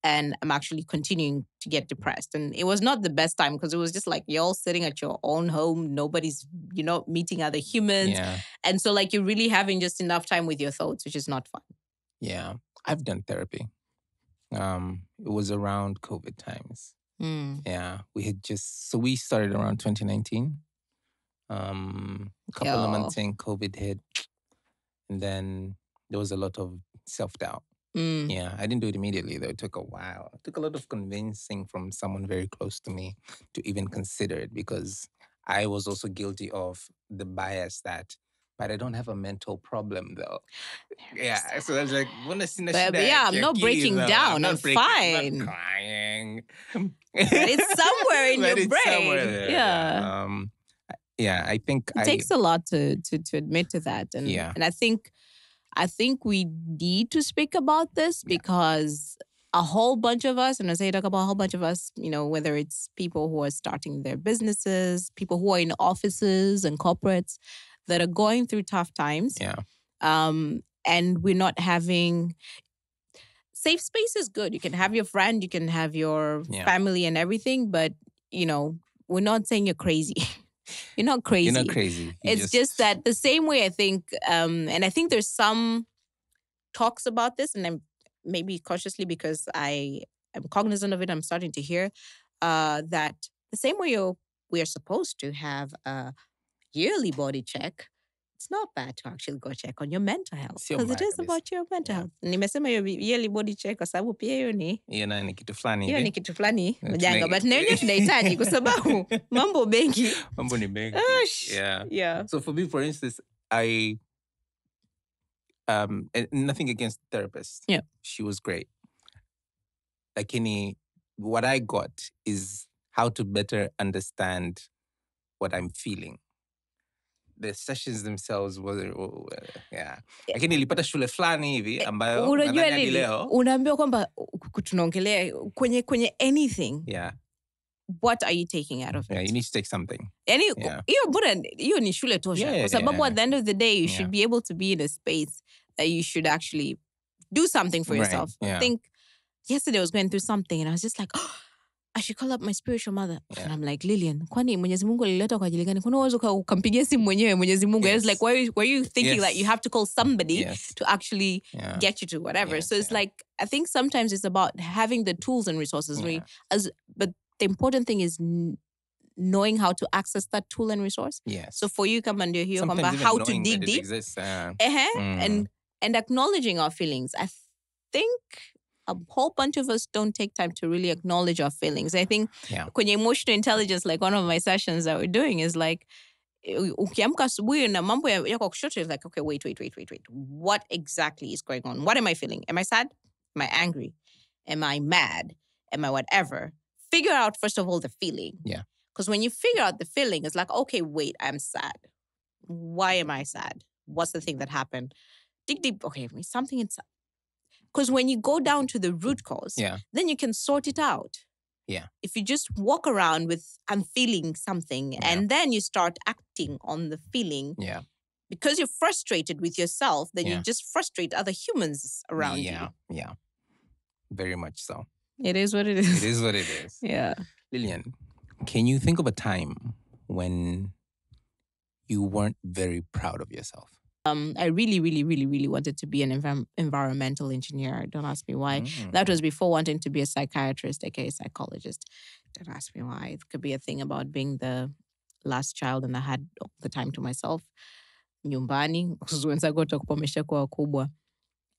And I'm actually continuing to get depressed. And it was not the best time, because it was just like you're all sitting at your own home. Nobody's, meeting other humans. Yeah. And so you're really having just enough time with your thoughts, which is not fun. Yeah. I've done therapy. It was around COVID times. Yeah. We started around 2019. A couple of months in, COVID hit. And then there was a lot of self-doubt. Yeah, I didn't do it immediately though. It took a while. It took a lot of convincing from someone very close to me to even consider it, because I was also guilty of the bias that, but I don't have a mental problem though. Yeah, so I was like, but yeah, I'm not breaking down. I'm fine. I'm not crying. But it's somewhere in your brain. Somewhere there, yeah. Yeah, I think it takes a lot to admit to that. And and I think we need to speak about this, because a whole bunch of us, and as I talk about a whole bunch of us, whether it's people who are starting their businesses, people who are in offices and corporates that are going through tough times. Yeah. And we're not having safe space is good. You can have your friend, you can have your family and everything, but we're not saying you're crazy. You're not crazy. You're not crazy. It's just that the same way I think, and I think there's some talks about this, and I'm maybe consciously because I am cognizant of it, I'm starting to hear that the same way we are supposed to have a yearly body check, it's not bad to actually go check on your mental health because it is about your mental health. Nimesema hiyo yearly body check kwa sababu pia hiyo ni kitu fulani hiyo ni kitu fulani majanga, but na yenyewe tunahitaji kwa sababu mambo mengi. Mambo ni mengi. Yeah. So for me, for instance, I and nothing against the therapist. Yeah. She was great. Lakini what I got is how to better understand what I'm feeling. The sessions themselves were, lakini nilipata shule fulani hivi ambayo unajua leo unaambiwa kwamba tunaongelea kwenye anything. Yeah. What are you taking out of it? Yeah, you need to take something. Yani hiyo ni shule tosha. Kwa sababu at the end of the day you should be able to be in a space that you should actually do something for yourself. I think yesterday I was going through something and I was just like, oh, I should call up my spiritual mother. And I'm like, Lillian, kwani Mwenyezi Mungu alileta kwa ajili gani? Kuna uwezo ukampigia simu mwenyewe Mwenyezi Mungu. Yes. I was like, why are you thinking that you have to call somebody to actually get you to whatever? So it's like, I think sometimes it's about having the tools and resources. But the important thing is knowing how to access that tool and resource. Yes. So for you, come and hear about how to dig deep. And acknowledging our feelings. I think a whole bunch of us don't take time to really acknowledge our feelings. I think when emotional intelligence, like one of my sessions that we're doing is like, ukiamka asubuhi na mambo yako kushoto, is like, okay, wait. What exactly is going on? What am I feeling? Am I sad? Am I angry? Am I mad? Am I whatever? Figure out, first of all, the feeling. Yeah. Because when you figure out the feeling, it's like, okay, wait, I'm sad. Why am I sad? What's the thing that happened? Dig deep. Okay, something inside. Because when you go down to the root cause, then you can sort it out. Yeah. If you just walk around with, I'm feeling something, and then you start acting on the feeling. Yeah. Because you're frustrated with yourself, then you just frustrate other humans around you. Yeah. Very much so. It is what it is. It is what it is. Yeah. Lillian, can you think of a time when you weren't very proud of yourself? I really, really, really, really wanted to be an environmental engineer. Don't ask me why. That was before wanting to be a psychiatrist, aka psychologist. Don't ask me why. It could be a thing about being the last child and I had all the time to myself. Nyumbani, kwa wakubwa.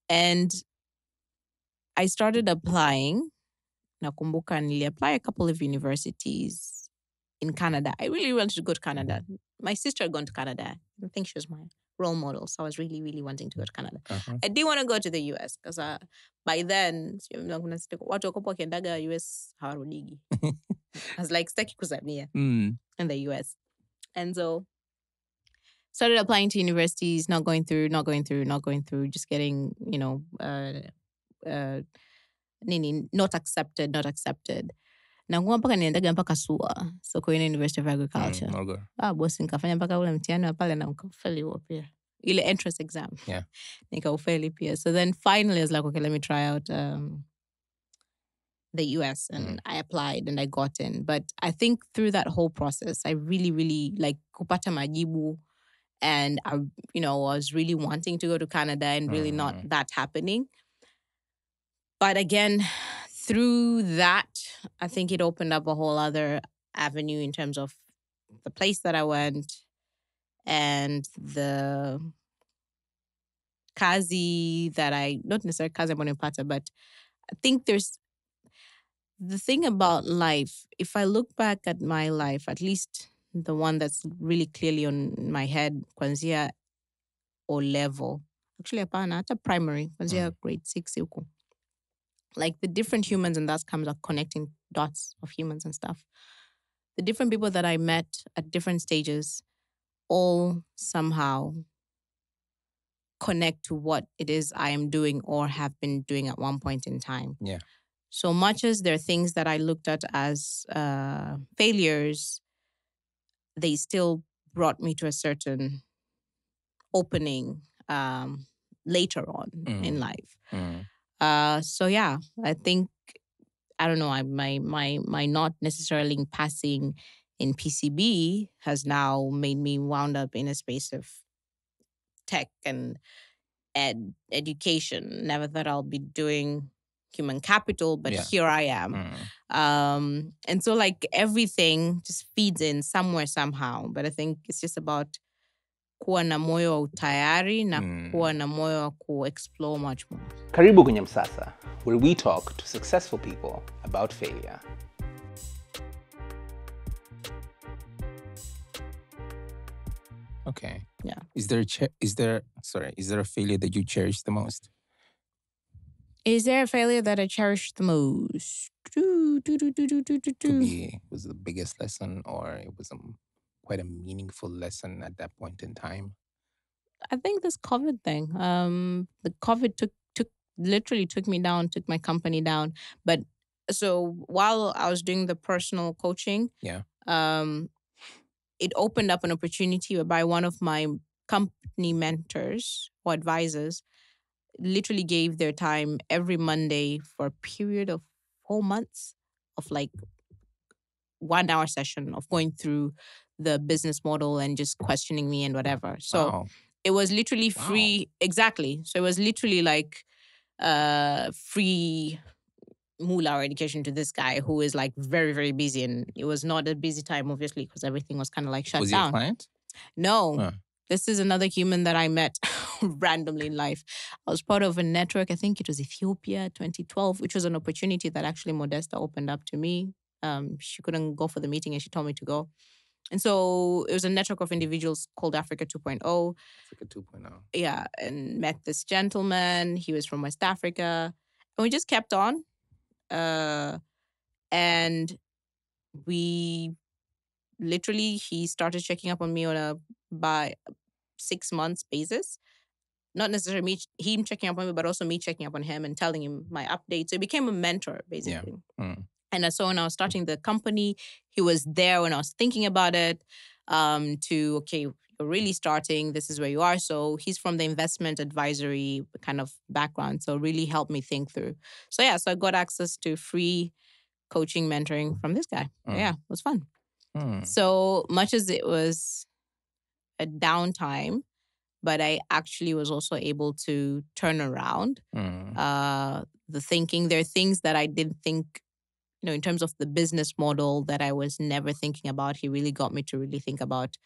And I started applying. Nakumbuka nili-apply a couple of universities in Canada. I really wanted to go to Canada. My sister had gone to Canada. I think she was my role model. So I was really, really wanting to go to Canada. I didn't want to go to the US because by then, watu wakopo wakiendaga US hawarudigi. I was like, staki kuzamia in the US. And so started applying to universities, not going through, just getting, not accepted. Nakuwa mpaka niendaga mpaka SUA, Sokoine University of Agriculture. Bosi nikafanya mpaka ule mtihani wa pale na nikafeli huo pia. Ile entrance exam. Yeah. Nikaufeli pia. So then finally I was like, okay, let me try out the US and I applied and I got in. But I think through that whole process, I really, really like kupata majibu, and I was really wanting to go to Canada and really not that happening. But again, through that, I think it opened up a whole other avenue in terms of the place that I went and the Kazi that not necessarily Kazi Kupata, but I think there's the thing about life. If I look back at my life, at least the one that's really clearly on my head, kwanzia O level, actually hapana, hata primary, kwanzia grade 6 huko. Like the different humans, and that comes up connecting dots of humans and stuff. The different people that I met at different stages all somehow connect to what it is I am doing or have been doing at one point in time. Yeah. So much as there are things that I looked at as failures, they still brought me to a certain opening later on in life. So yeah, I think, I don't know, my not necessarily passing in PCB has now made me wound up in a space of tech and education. Never thought I'll be doing human capital, but here I am. And so like everything just feeds in somewhere somehow. But I think it's just about kuwa na moyo wa utayari na kuwa na moyo wa ku-explore much more. Karibu kwenye MSASA, where we talk to successful people about failure. Okay. Yeah. Is there a failure that you cherish the most? Is there a failure that I cherish the most? Could be was the biggest lesson, or it was quite a meaningful lesson at that point in time. I think this COVID thing. The COVID literally took me down, took my company down. But so while I was doing the personal coaching, it opened up an opportunity whereby one of my company mentors or advisors literally gave their time every Monday for a period of 4 months of like 1 hour session of going through the business model and just questioning me and whatever. So it was literally free. Exactly. So it was literally like free moolah or education to this guy who is like very, very busy. And it was not a busy time, obviously, because everything was kind of like shut down. Was he a client? No. This is another human that I met randomly in life. I was part of a network, I think it was Ethiopia 2012, which was an opportunity that actually Modesta opened up to me. She couldn't go for the meeting and she told me to go. And so it was a network of individuals called Africa 2.0. Africa 2.0. Yeah, and met this gentleman. He was from West Africa. And we just kept on. And we literally, he started checking up on me on a by 6 months basis. Not necessarily him checking up on me, but also me checking up on him and telling him my updates. So he became a mentor, basically. Yeah. And so when I was starting the company, he was there when I was thinking about it, okay, you're really starting, this is where you are. So he's from the investment advisory kind of background. So really helped me think through. So yeah, so I got access to free coaching, mentoring from this guy. Yeah, it was fun. So much as it was a downtime, but I actually was also able to turn around the thinking. There are things that I didn't think, in terms of the business model that I was never thinking about. He really got me to really think about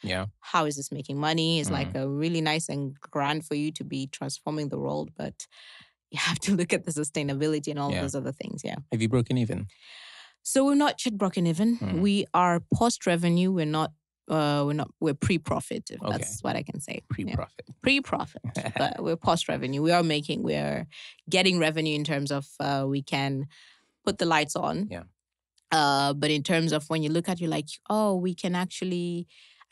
how is this making money? It's like a really nice and grand for you to be transforming the world, but you have to look at the sustainability and all of those other things. Yeah. Have you broken even? So we're not yet broken even. We are post-revenue. We're pre-profit, if that's what I can say. Pre-profit. Yeah. Pre-profit, but we're post-revenue. We're getting revenue in terms of we can put the lights on. Yeah. But in terms of when you look at it, you're like, I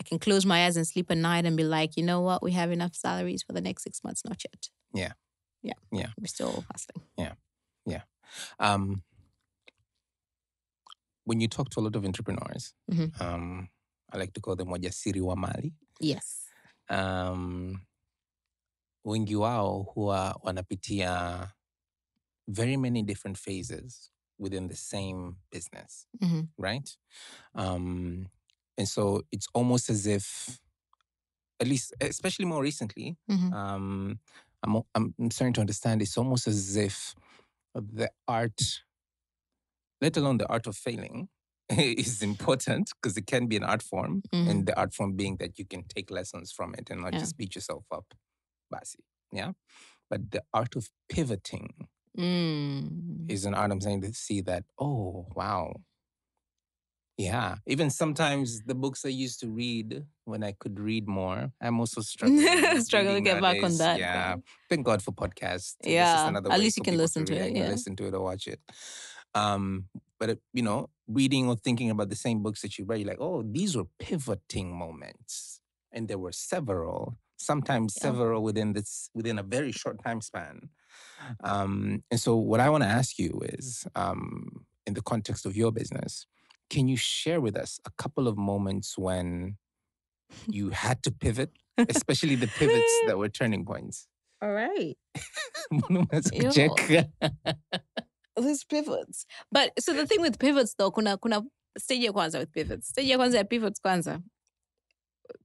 can close my eyes and sleep at night and be like, you know what? We have enough salaries for the next 6 months. Not yet. Yeah. Yeah. Yeah. We're still hustling. Yeah. Yeah. When you talk to a lot of entrepreneurs, I like to call them wajasiri wa mali. Yes. Wengi wao huwa wanapitia very many different phases within the same business, right? And so it's almost as if, at least, especially more recently, I'm starting to understand it's almost as if the art, let alone the art of failing, is important because it can be an art form, and the art form being that you can take lessons from it and not just beat yourself up, basi. Yeah, but the art of pivoting is an art. I'm saying to see that. Oh wow, yeah. Even sometimes the books I used to read when I could read more, I'm also struggling. Struggling to get back on that. Yeah, thank God for podcasts. Yeah, this is another at way least you for can people listen to read. it. You can listen to it or watch it. But reading or thinking about the same books that you read, you're like, oh, these were pivoting moments, and there were several. Sometimes several within a very short time span. And so, what I want to ask you is, in the context of your business, can you share with us a couple of moments when you had to pivot, especially the pivots that were turning points? All right. There's pivots. But so the thing with pivots though, kuna stage ya kwanza with pivots. Stage ya kwanza ya pivots kwanza.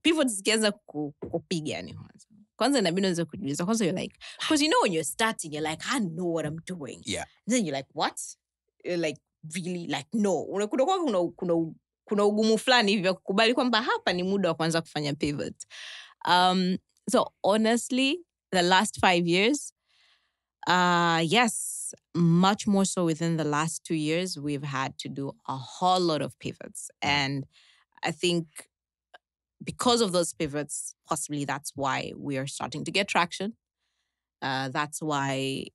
Pivots zikianza kupiga yani kwanza. Kwanza inabidi uanze kujiuliza. Kwanza you're like, because you know when you're starting, you're like, I know what I'm doing. Yeah. Then you're like, what? You're like, really? Like, no. Kuna ugumu fulani hivi ya kukubali kwamba hapa ni muda wa kwanza kufanya pivot. So honestly, the last 5 years, yes, much more so within the last 2 years, we've had to do a whole lot of pivots. And I think because of those pivots, possibly that's why we are starting to get traction. That's why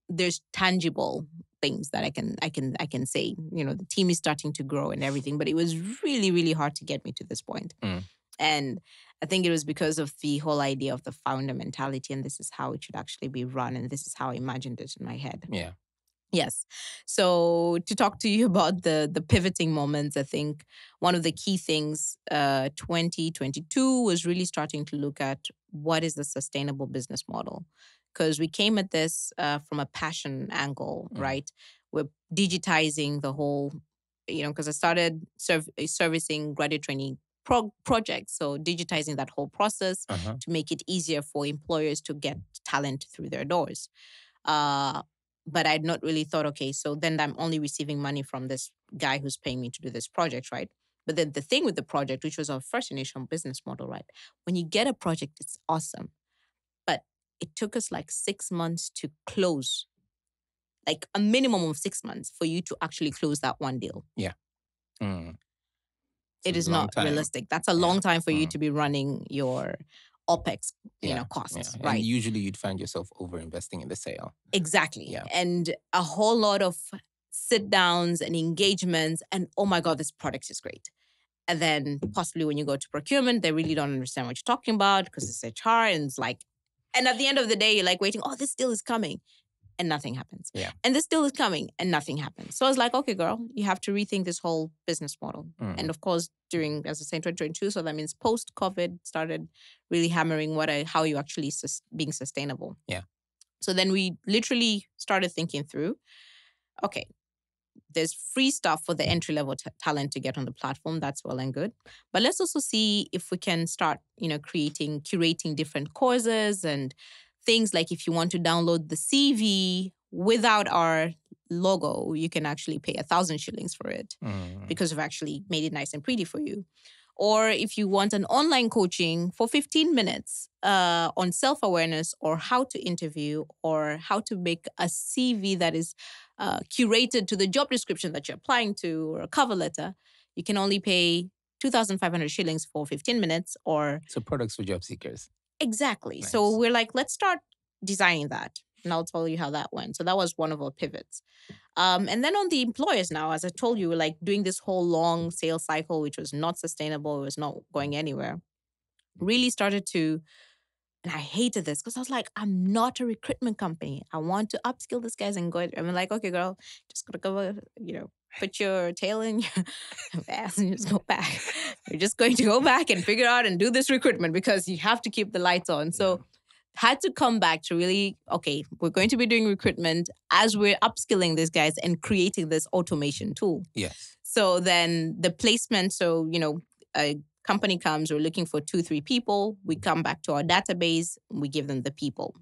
there's tangible things that I can say. You know, the team is starting to grow and everything, but it was really, really hard to get me to this point. And I think it was because of the whole idea of the founder mentality, and this is how it should actually be run, and this is how I imagined it in my head. Yeah. Yes. So to talk to you about the pivoting moments, I think one of the key things, 2022 was really starting to look at what is the sustainable business model. Because we came at this from a passion angle, right? We're digitizing the whole, because I started servicing graduate training projects. So digitizing that whole process to make it easier for employers to get talent through their doors. But I'd not really thought, okay, so then I'm only receiving money from this guy who's paying me to do this project, right? But then the thing with the project, which was our first initial business model, right? When you get a project, it's awesome. But it took us like 6 months to close, like a minimum of 6 months for you to actually close that one deal. Yeah. It is not realistic. That's a long time for you to be running your OPEX, costs, right? And usually you'd find yourself over-investing in the sale. Exactly. Yeah. And a whole lot of sit-downs and engagements and, oh my God, this product is great. And then possibly when you go to procurement, they really don't understand what you're talking about because it's HR and it's like, and at the end of the day, you're like waiting, oh, this deal is coming. And nothing happens. Yeah. And this deal is coming and nothing happens. So I was like, okay, girl, you have to rethink this whole business model. And of course, during, as I say, 2022, so that means post-COVID started really hammering how you actually being sustainable. Yeah. So then we literally started thinking through, okay, there's free stuff for the entry-level talent to get on the platform. That's well and good. But let's also see if we can start, curating different courses and things like if you want to download the CV without our logo, you can actually pay 1,000 shillings for it because we've actually made it nice and pretty for you. Or if you want an online coaching for 15 minutes on self-awareness or how to interview or how to make a CV that is curated to the job description that you're applying to or a cover letter, you can only pay 2,500 shillings for 15 minutes or... So products for job seekers. Exactly. Nice. So we're like, let's start designing that. And I'll tell you how that went. So that was one of our pivots. And then on the employers now, as I told you, we're like doing this whole long sales cycle, which was not sustainable. It was not going anywhere. Really started to, and I hated this because I was like, I'm not a recruitment company. I want to upskill these guys and go. I'm like, okay, girl, just gotta go, put your tail in your ass and just go back. You're just going to go back and figure out and do this recruitment because you have to keep the lights on. So had to come back to really, okay, we're going to be doing recruitment as we're upskilling these guys and creating this automation tool. Yes. So then the placement, so, a company comes, we're looking for 2-3 people. We come back to our database, we give them the people.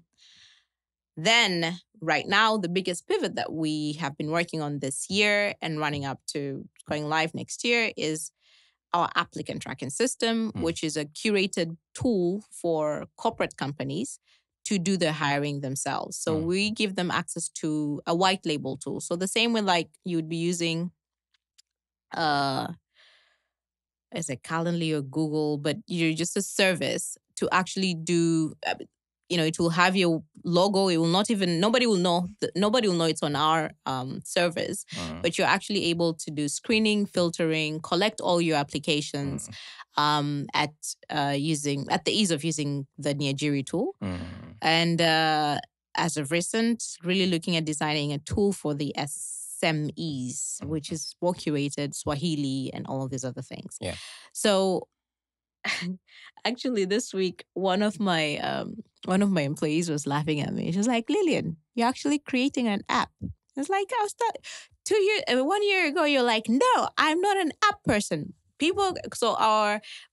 Then right now, the biggest pivot that we have been working on this year and running up to going live next year is our applicant tracking system, which is a curated tool for corporate companies to do their hiring themselves. So we give them access to a white label tool. So the same way like you would be using is it Calendly or Google, but you're just a service to actually do, it will have your logo. It will not even, nobody will know it's on our servers, but you're actually able to do screening, filtering, collect all your applications at the ease of using the Niajiri tool. And as of recent, really looking at designing a tool for the SMEs, which is more curated, Swahili, and all of these other things. Yeah. So actually this week, one of my employees was laughing at me. She was like, Lillian, you're actually creating an app. It's like, I was 1 year ago, you're like, no, I'm not an app person.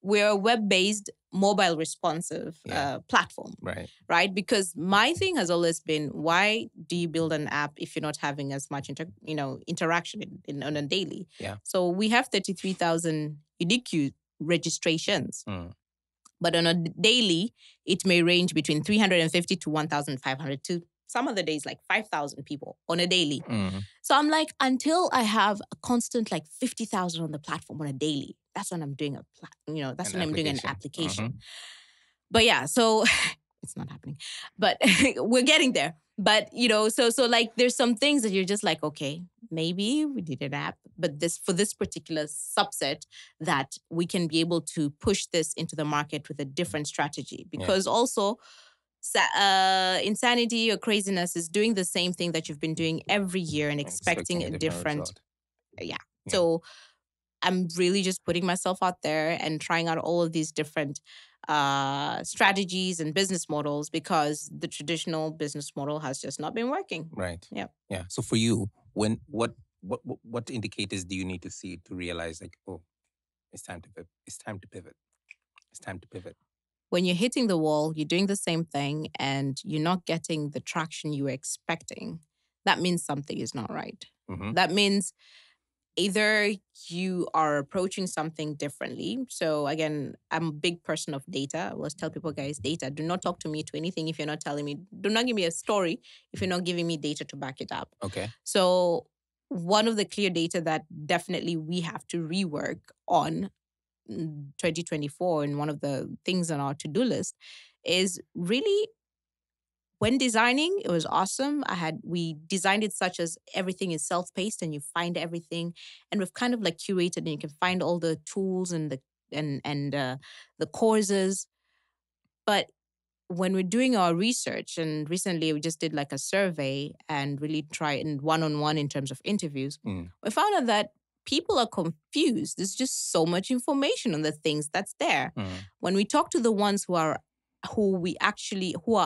We're a web-based, mobile responsive platform, right? Because my thing has always been, why do you build an app if you're not having as much interaction on a daily? Yeah. So we have 33,000 unique registrations. But on a daily, it may range between 350 to 1,500 to some of the days like 5,000 people on a daily. So I'm like, until I have a constant like 50,000 on the platform on a daily, that's when I'm doing I'm doing an application. But yeah, so it's not happening, but we're getting there. But so like there's some things that you're just like, okay, maybe we need an app, but for this particular subset, that we can be able to push this into the market with a different strategy. Because also, insanity or craziness is doing the same thing that you've been doing every year and expecting a different result. So I'm really just putting myself out there and trying out all of these different strategies and business models, because the traditional business model has just not been working. Right. Yeah. Yeah. So for you, what indicators do you need to see to realize like, oh, it's time to pivot. It's time to pivot. It's time to pivot. When you're hitting the wall, you're doing the same thing and you're not getting the traction you were expecting, that means something is not right. That means either you are approaching something differently. So again, I'm a big person of data. I always tell people, guys, data. Do not talk to me to anything if you're not telling me. Do not give me a story if you're not giving me data to back it up. Okay. So one of the clear data that definitely we have to rework on 2024, and one of the things on our to-do list, is really, when designing, it was awesome. We designed it such as everything is self-paced and you find everything, and we've kind of like curated, and you can find all the tools and the courses. But when we're doing our research, and recently we just did like a survey and really try in one-on-one in terms of interviews, we found out that people are confused. There's just so much information on the things that's there. When we talk to the ones who are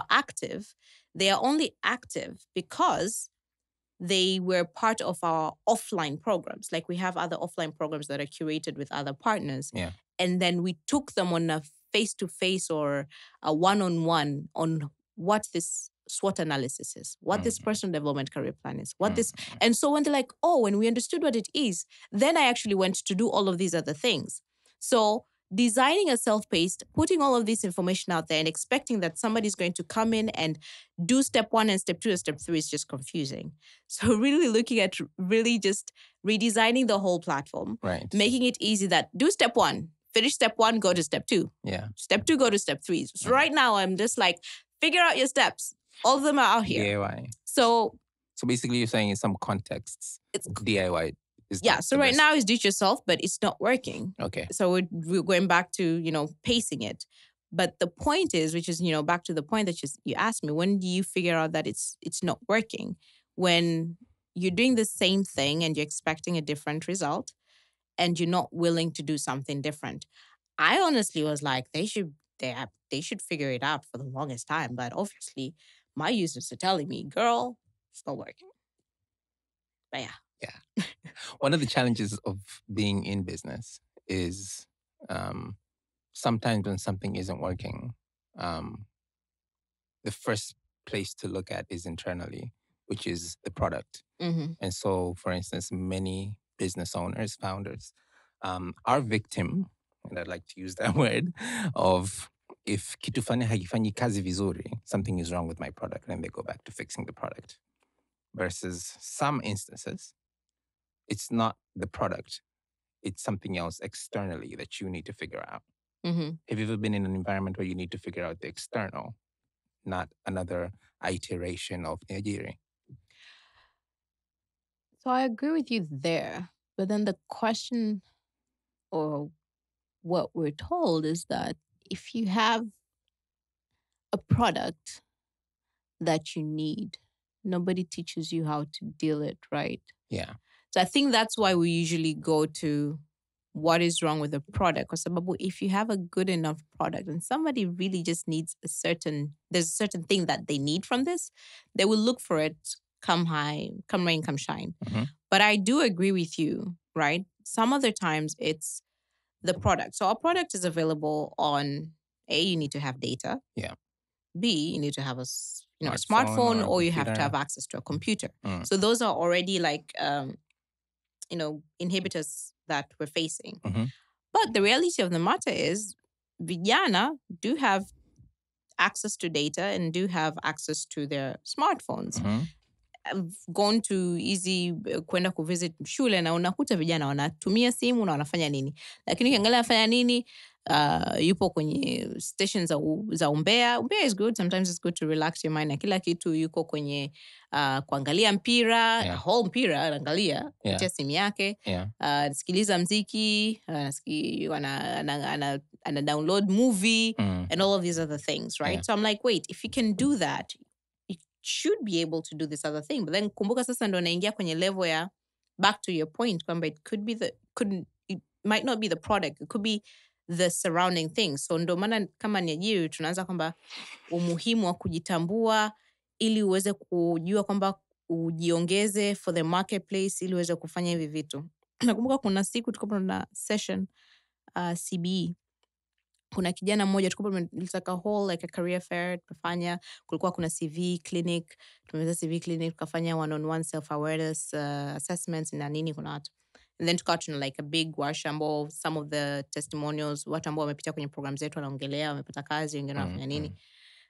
active, they are only active because they were part of our offline programs. Like, we have other offline programs that are curated with other partners. Yeah. And then we took them on a face-to-face or a one-on-one on what this SWOT analysis is, what this personal development career plan is, and so when they're like, oh, when we understood what it is, then I actually went to do all of these other things. So designing a self-paced, putting all of this information out there and expecting that somebody's going to come in and do step 1 and step 2 and step 3 is just confusing. So really looking at really just redesigning the whole platform, right, making it easy that do step 1, finish step 1, go to step 2. Yeah. Step 2, go to step 3. So right now I'm just like, figure out your steps. All of them are out here. DIY. So basically you're saying in some contexts, it's DIY. So right now it's do it yourself, but it's not working. Okay. So we're going back to, pacing it. But the point is, which is, back to the point that you asked me, when do you figure out that it's not working? When you're doing the same thing and you're expecting a different result and you're not willing to do something different. I honestly was like, they should figure it out for the longest time. But obviously my users are telling me, girl, it's not working. But yeah. Yeah. One of the challenges of being in business is sometimes when something isn't working, the first place to look at is internally, which is the product. And so, for instance, many business owners, founders, are victim, and I'd like to use that word, of if kitufanya hakifanyi kazi vizuri, something is wrong with my product, and they go back to fixing the product. Versus some instances, it's not the product, it's something else externally that you need to figure out. Have you ever been in an environment where you need to figure out the external, not another iteration of Niajiri? So I agree with you there. But then the question, or what we're told, is that if you have a product that you need, nobody teaches you how to deal it, right? Yeah. So I think that's why we usually go to what is wrong with the product. Because if you have a good enough product and somebody really just needs there's a certain thing that they need from this, they will look for it come rain, come shine. Mm-hmm. But I do agree with you, right? Some other times it's the product. So our product is available on A, you need to have data. Yeah. B, you need to have a Smartphone smartphone, or you have to computer. have access to a computer. Mm. So those are already like inhibitors that we're facing. Mm-hmm. But the reality of the matter is vijana do have access to data and do have access to their smartphones. Mm-hmm. I've gone to easy kwenda kuvisit shule na unakuta vijana wanatumia simu na wanafanya nini, lakini ukiangalia anafanya nini, yupo kwenye stations za umbea. Umbea is good, sometimes it's good to relax your mind, na kila kitu yuko kwenye kuangalia mpira, whole mpira anaangalia kupitia simu yake, sikiliza mziki, ana download movie and all of these other things, right? So I'm like, wait, if you can do that, should be able to do this other thing. But then kumbuka sasa ndo naingia kwenye level ya, back to your point, kwamba it might not be the product, it could be the surrounding things. So ndo maana kama Niajiri tunaanza kwamba umuhimu wa kujitambua ili uweze kujua kwamba ujiongeze for the marketplace ili uweze kufanya hivi vitu. Nakumbuka kuna siku tulikuwa na session CBE, kuna kijana mmoja tulikuwa like a whole like a career fair tumefanya, kulikuwa kuna CV clinic, tumeweza CV clinic, tukafanya one-on-one self-awareness assessments na nini kuna watu. And then tukawa tuna like a big warsha ambao some of the testimonials, watu ambao wamepitia kwenye program zetu wanaongelea, wamepata kazi, wengine wanafanya nini.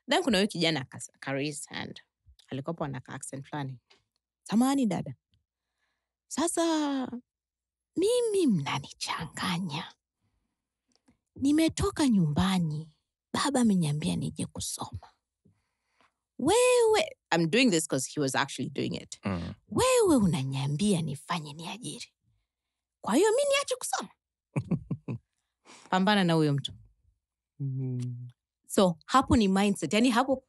Then kuna huyu kijana raise hand. Alikuwa ana accent fulani. Samahani dada, sasa mimi mnanichanganya. Nimetoka nyumbani, baba ameniambia nije kusoma. Wewe, I'm doing this because he was actually doing it. Wewe unaniambia nifanye niajiri, kwa hiyo mimi niache kusoma? Pambana na huyo mtu. So hapo ni mindset. Yani hapo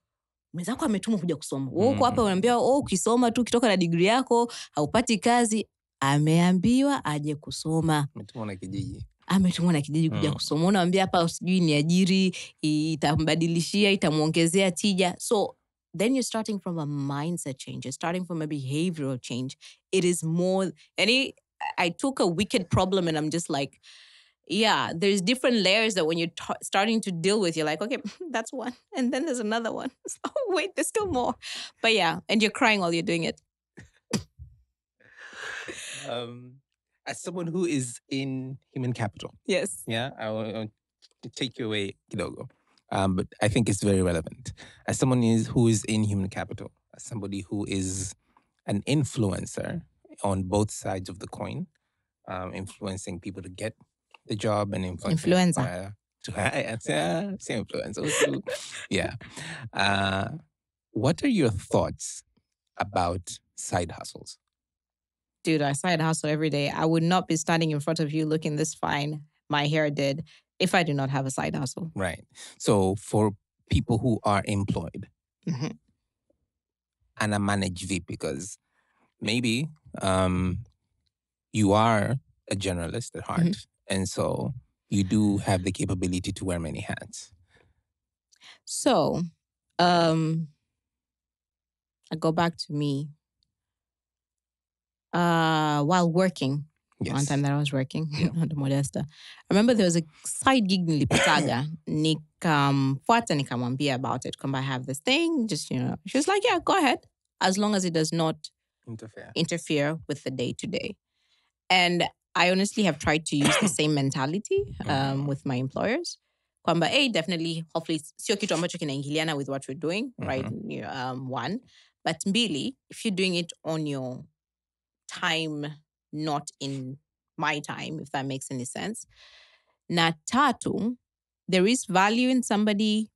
mwenzako ametumwa kuja kusoma. Wewe uko hapa unaambia ukisoma tu kitoka na degree yako haupati kazi. Ameambiwa aje kusoma. Ametumwa na kijiji kuja kusoma. Unaambia hapa usijui Niajiri itambadilishia, itamuongezea tija. So then you're starting from a mindset change. You're starting from a behavioral change. It is more, I took a wicked problem and I'm just like, yeah, there's different layers that when you're starting to deal with, you're like, okay, that's one. And then there's another one. Oh, wait, there's still more. But yeah, and you're crying while you're doing it. As someone who is in human capital. Yes. Yeah, I want to take you away, kidogo. But I think it's very relevant. As someone who is in human capital, as somebody who is an influencer on both sides of the coin, influencing people to get the job and influencer. Same influencer. Yeah. What are your thoughts about side hustles? Dude, I side hustle every day. I would not be standing in front of you looking this fine, my hair did, if I do not have a side hustle. Right. So for people who are employed, and I manage VIP, because maybe you are a journalist at heart, and so you do have the capability to wear many hats. So, I go back to me. While working, one time that I was working on the Modesta, I remember there was a side gig nilipataga. Nikamfuata nikamwambia about it. I have this thing, just, she was like, yeah, go ahead, as long as it does not interfere with the day-to-day. And I honestly have tried to use the same mentality with my employers. Kwamba, definitely, hopefully, sio kitu ambacho kinaingiliana with what we're doing, right? One. But mbili, if you're doing it on your time, not in my time, if that makes any sense. Na tatu, there is value in somebody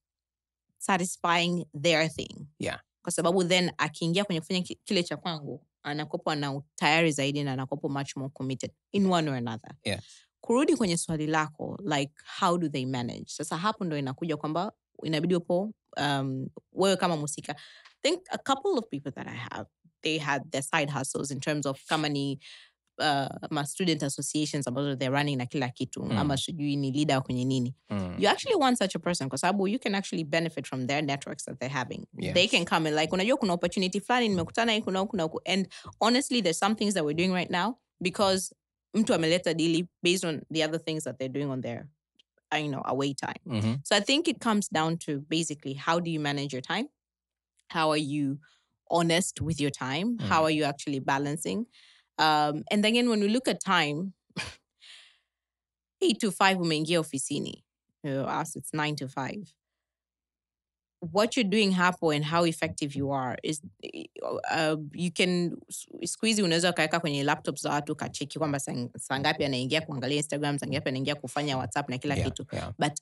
satisfying their thing. Yeah. Kwa sababu then akiingia kwenye kufanya kile cha kwangu, anakopo na tayari zaidi na anakopo much more committed in one or another. Yeah. Kurudi kwenye swali lako, like how do they manage? Sasa hapo ndo inakuja kwamba inabidi upo wewe kama musika. I think a couple of people that I have, they had their side hustles in terms of kama ni ma student associations ambazo they're running na kila kitu ama sijui ni leader kwenye nini. You actually want such a person kwa sababu you can actually benefit from their networks that they're having. Yes. They can come and like unajua kuna opportunity fulani nimekutana hii kuna huku, and honestly there's some things that we're doing right now because mtu ameleta deal based on the other things that they're doing on their away time. So I think it comes down to basically how do you manage your time? How are you honest with your time? How are you actually balancing? And again, when we look at time, 8 to 5 umeingia ofisini. Us, it's 9 to 5. What you're doing hapo and how effective you are is you can squeeze unaweza kaweka kwenye laptops za watu kacheki kwamba saa ngapi anaingia kuangalia Instagram, saa ngapi anaingia kufanya WhatsApp na kila kitu. But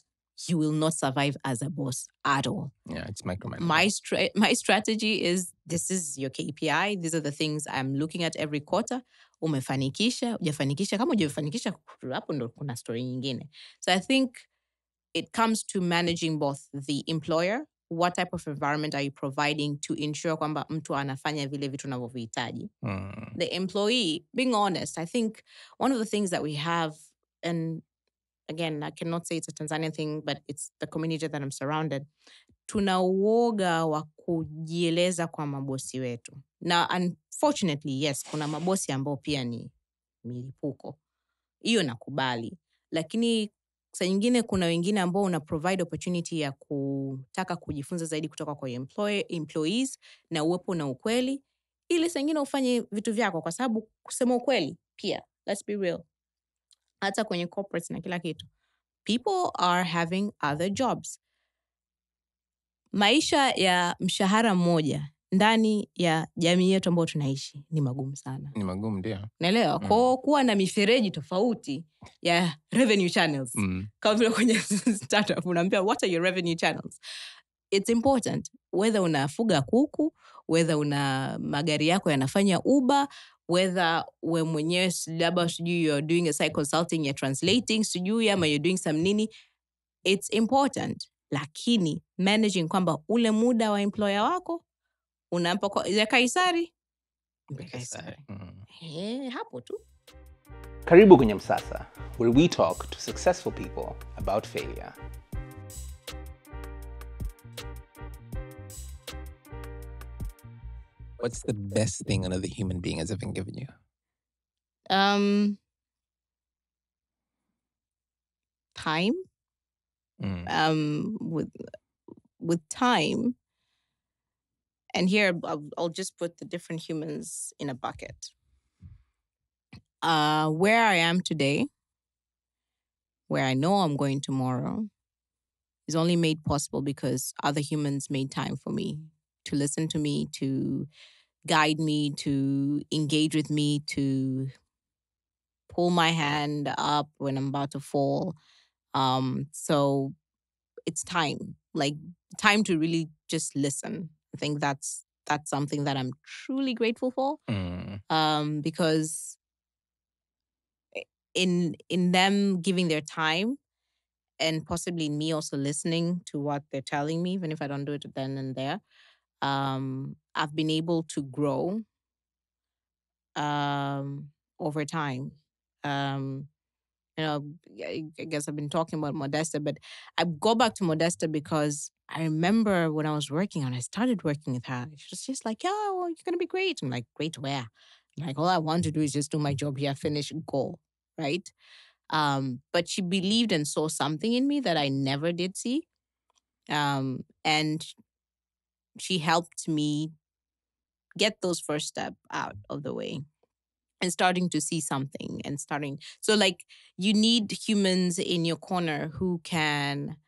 you will not survive as a boss at all. Yeah, it's micromanagement. My strategy is this is your KPI. These are the things I'm looking at every quarter. Umefanikisha, hujafanikisha. Kama hujafanikisha, hapo ndo kuna story nyingine. So I think it comes to managing both the employer. What type of environment are you providing to ensure kwamba mtu anafanya vile vitu unavyohitaji? The employee, being honest, I think one of the things that we have, and again, I cannot say it's a Tanzanian thing, but it's the community that I'm surrounded. Tuna uoga wa kujieleza kwa mabosi wetu. Now, unfortunately, yes, kuna mabosi ambao pia ni milipuko. Hiyo nakubali. Lakini saa nyingine kuna wengine ambao una provide opportunity ya kutaka kujifunza zaidi kutoka kwa employees na uwepo na ukweli. Ili saa nyingine ufanye vitu vyako kwa sababu kusema ukweli pia, let's be real. Hata kwenye corporates na kila kitu. People are having other jobs. Maisha ya mshahara mmoja ndani ya jamii yetu ambayo tunaishi ni magumu sana. Ni magumu ndio. Naelewa. Kwa kuwa na mifereji tofauti ya revenue channels. Kama vile kwenye startup unaambia what are your revenue channels? It's important whether unafuga kuku, whether una magari yako yanafanya Uber, whether we mwenyewe labda sijui you're doing a site consulting, you're translating sijui ama you're doing some nini. It's important. Lakini managing kwamba ule muda wa employer wako unampa kwa ya Kaisari. Hapo tu. Karibu kwenye MSASA, where we talk to successful people about failure. What's the best thing another human being has ever given you? Time. With time, and here I'll just put the different humans in a bucket. Where I am today, where I know I'm going tomorrow, is only made possible because other humans made time for me, to listen to me, to guide me, to engage with me, to pull my hand up when I'm about to fall. So it's time to really just listen. I think that's something that I'm truly grateful for. Because in them giving their time and possibly me also listening to what they're telling me, even if I don't do it then and there, I've been able to grow over time. I guess I've been talking about Modesta, but I go back to Modesta because I remember when I was working and I started working with her. She was just like, yeah, well, you're going to be great. I'm like, great where? I'm like, all I want to do is just do my job here, finish, go, right? But she believed and saw something in me that I never did see. And she helped me get those first steps out of the way. And starting to see something and so like you need humans in your corner who can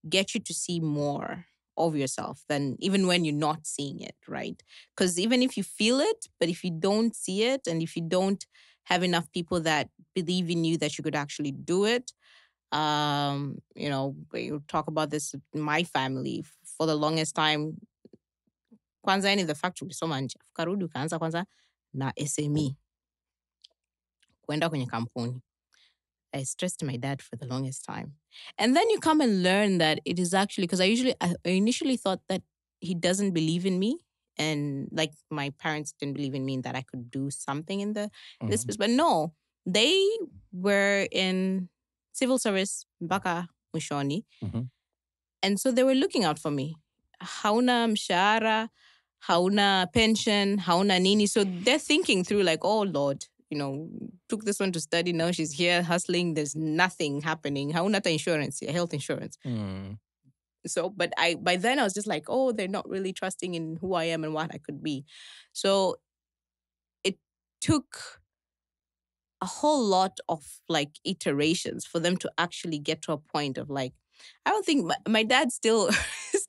get you to see more of yourself than even when you're not seeing it, right? Because even if you feel it, but if you don't see it and if you don't have enough people that believe in you that you could actually do it, we talk about this in my family for the longest time. Kwanza yani the fact ulisoma nje, karudi ukaanza kwanza na SME. Kwenda kwenye kampuni. I stressed my dad for the longest time. And then you come and learn that it is actually, because I initially thought that he doesn't believe in me And like my parents didn't believe in me that I could do something in this Mhm. space. But no, they were in civil service, mpaka mwishoni. Mhm. And so they were looking out for me. Hauna mshahara, hauna pension, hauna nini. So they're thinking through like, oh Lord, took this one to study. Now she's here hustling. There's nothing happening. Hauna ta insurance, health insurance. Mm. So, but by then I was just like, oh, they're not really trusting in who I am and what I could be. So it took a whole lot of like iterations for them to actually get to a point of like, I don't think my dad's still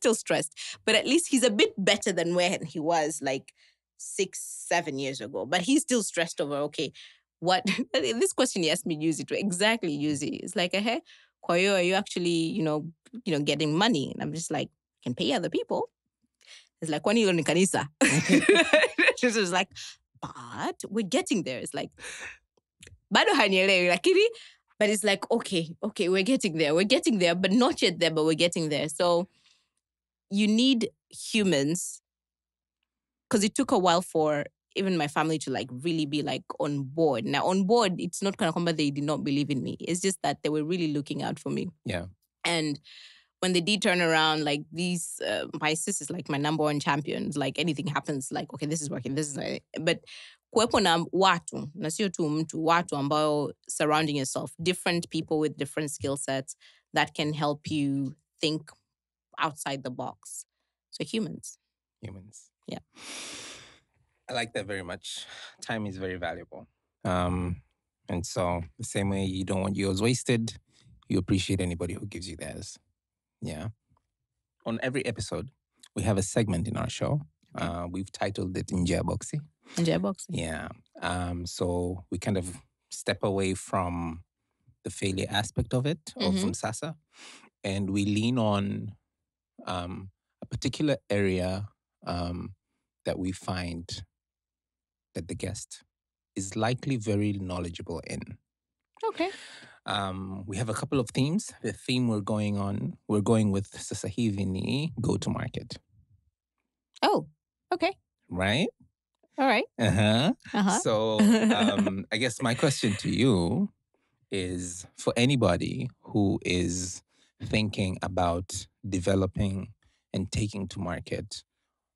still stressed, but at least he's a bit better than where he was like 6-7 years ago. But he's still stressed over, okay, what this question he asked me use it to exactly use it. It's like, hey, kwa hiyo, are you actually, getting money? And I'm just like, can pay other people. It's like, kwani hilo ni kanisa? This is like, but we're getting there. It's like, bado hanielewi lakini, but it's like, okay, we're getting there, but not yet there, but we're getting there. So you need humans, because it took a while for even my family to like really be like on board. Now on board, it's not kind of they did not believe in me. It's just that they were really looking out for me. Yeah. And when they did turn around, like these, my sister's like my number one champions. Like anything happens, like, okay, this is working, this is, but kuwepo na watu, na sio tu mtu, watu ambao surrounding yourself, different people with different skill sets that can help you think outside the box. So humans. Yeah. I like that very much. Time is very valuable. And so the same way you don't want yours wasted, you appreciate anybody who gives you theirs. Yeah. On every episode, we have a segment in our show. Okay. We've titled it Nje Boxy. Nje Boxy. Yeah. So we kind of step away from the failure aspect of it, of MSASA, and we lean on a particular area that we find that the guest is likely very knowledgeable in. Okay. We have a couple of themes. The theme we're going with sasa hivi ni go to market. Oh, okay. Right? All right. So I guess my question to you is, for anybody who is thinking about developing and taking to market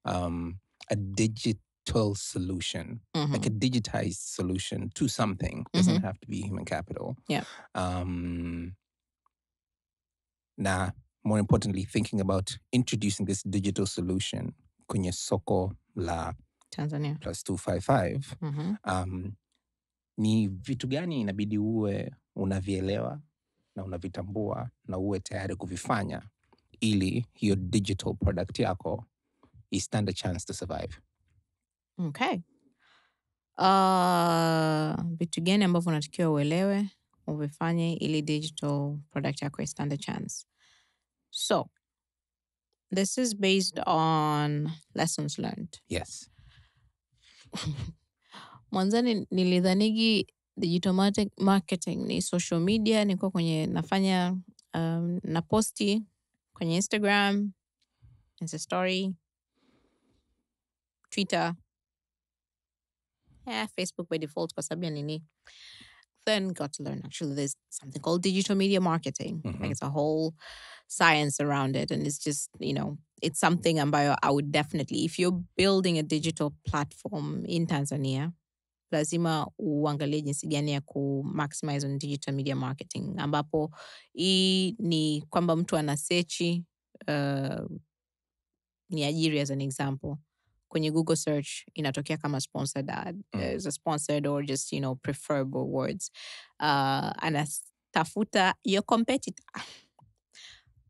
a digital solution, like a digitized solution to something, doesn't have to be human capital. Yeah. More importantly, thinking about introducing this digital solution kwenye soko la Tanzania plus 255. Ni vitu gani inabidi uwe unavielewa na unavitambua na uwe tayari kuvifanya ili hiyo digital product yako stand a chance to survive? Okay. Vitu gani ambavyo unatakiwa uelewe uvifanye ili digital product yako stand a chance? So this is based on lessons learned. Yes. Mwanzani nilidhanigi digital marketing ni social media, niko kwenye nafanya na posti kwenye Instagram, Insta story, Twitter, Facebook by default kwa sababu ya nini. Then got to learn actually there's something called digital media marketing. Like it's a whole science around it, and it's just, it's something ambayo I would definitely, if you're building a digital platform in Tanzania, lazima uangalie jinsi gani ya ku-maximize on digital media marketing, ambapo hii ni kwamba mtu anasechi Niajiri as an example. Kwenye Google search inatokea kama sponsored ad, is a sponsored or just, preferable words. Anatafuta your competitor.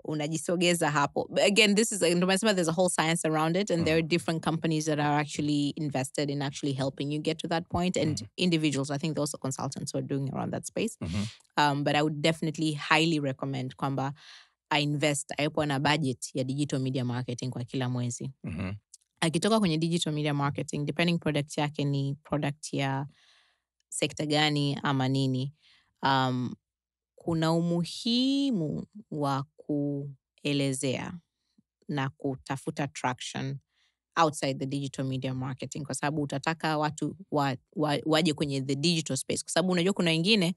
Unajisogeza hapo. But again, this is, there's a whole science around it, and there are different companies that are actually invested in actually helping you get to that point, and individuals. I think there are also consultants who are doing around that space. But I would definitely highly recommend kwamba I invest, ayepo na budget ya digital media marketing kwa kila mwezi. Akitoka kwenye digital media marketing, depending product yake ni product ya sekta gani ama nini, kuna umuhimu wa kuelezea na kutafuta traction outside the digital media marketing, kwa sababu utataka watu waje kwenye the digital space, kwa sababu unajua kuna wengine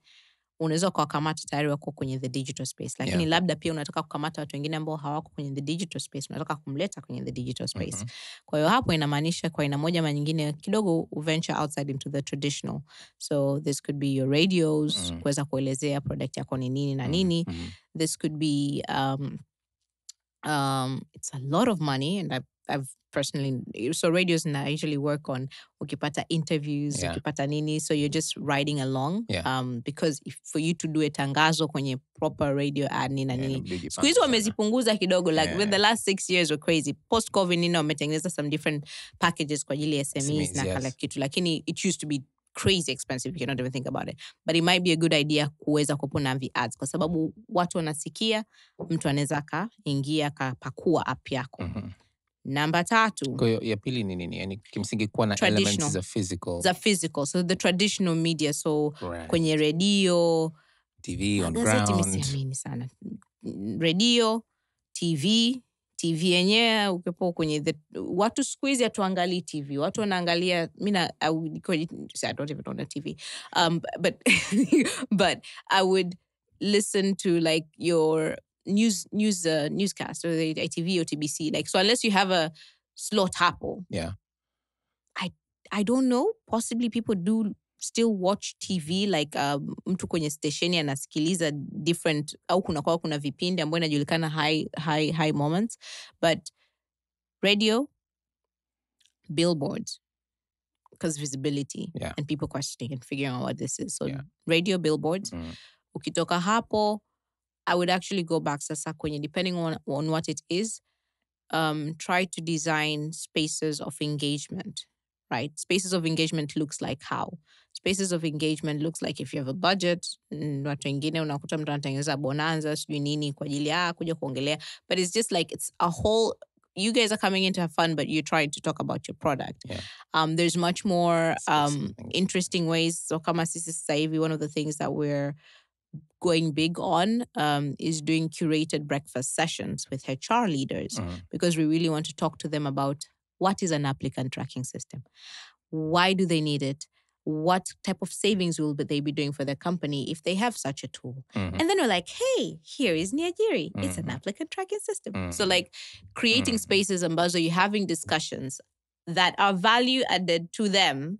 unaweza kuwakamata tayari wako kwenye the digital space, lakini labda pia unataka kukamata watu wengine ambao hawako kwenye the digital space, unataka kumleta kwenye the digital space. Kwa hiyo hapo inamaanisha kwa aina moja ama nyingine kidogo venture outside into the traditional. So this could be your radios, kuweza kuelezea product yako ni nini na nini. This could be it's a lot of money, and I've personally, so radios, and I usually work on ukipata interviews, ukipata nini, so you're just riding along, because for you to do a tangazo kwenye proper radio ad nini na nini, siku hizi wamezipunguza kidogo, like with the last 6 years were crazy. Post COVID nini wametengeneza some different packages kwa ajili ya SMEs na kala kitu, lakini it used to be crazy expensive, you cannot even think about it, but it might be a good idea kuweza kupona vi ads, kwa sababu watu wanasikia, mtu anaweza kaingia kapakua app yako. Namba 3, kwa hiyo ya pili ni nini? Yani kimsingi kuwa na elements za physical, so the traditional media, so kwenye radio, TV on ground, sana radio, TV yenyewe ukipo kwenye watu siku hizi hatuangalii TV, watu wanaangalia, I don't even own a TV, but I would listen to like your newscast or the ITV or TBC, like, so unless you have a slot hapo, I don't know, possibly people do still watch TV, like mtu kwenye stationi anasikiliza different, au kuna vipindi ambayo inajulikana high moments, but radio, billboards, because visibility and people questioning and figuring out what this is, so radio, billboards. Ukitoka hapo, I would actually go back sasa kwenye, depending on what it is, try to design spaces of engagement, right? Spaces of engagement looks like how? Spaces of engagement looks like if you have a budget, watu wengine unakuta mtu anatengeneza bonanza, sijui nini kwa ajili ya kuja kuongelea, but it's just like, it's a whole, you guys are coming in to have fun, but you're trying to talk about your product. There's much more interesting ways. So kama sisi sasa hivi, one of the things that we're going big on is doing curated breakfast sessions with HR leaders, because we really want to talk to them about what is an applicant tracking system, why do they need it, what type of savings will they be doing for their company if they have such a tool. And then we're like, hey, here is Niajiri. It's an applicant tracking system. So like creating spaces ambazo you're having discussions that are value added to them,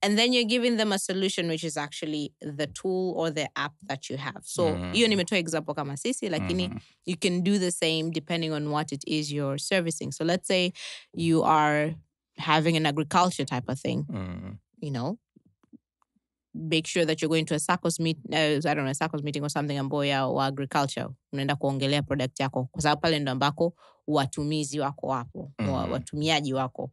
and then you're giving them a solution which is actually the tool or the app that you have. So hiyo nimetoa example kama sisi, lakini you can do the same depending on what it is you're servicing. So let's say you are having an agriculture type of thing, you know, make sure that you're going to a SACCOS meeting or something amboya or agriculture, unaenda kuongelea product yako, kwa sababu pale ndo ambako watumizi wako wapo, watumiaji wako,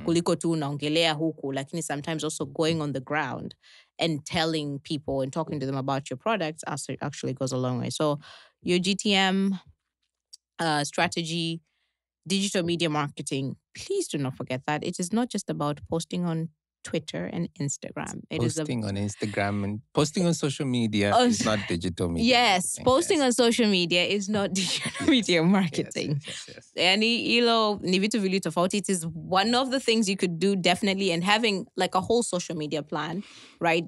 kuliko tu unaongelea huku, lakini sometimes also going on the ground and telling people and talking to them about your products actually goes a long way. So your GTM strategy, digital media marketing, please do not forget that it is not just about posting on Twitter and Instagram. Posting on Instagram and posting on social media is not digital media. Yes, posting on social media is not digital media marketing. Yes. Yani hilo ni vitu vili tofauti. It is one of the things you could do definitely, and having like a whole social media plan, right?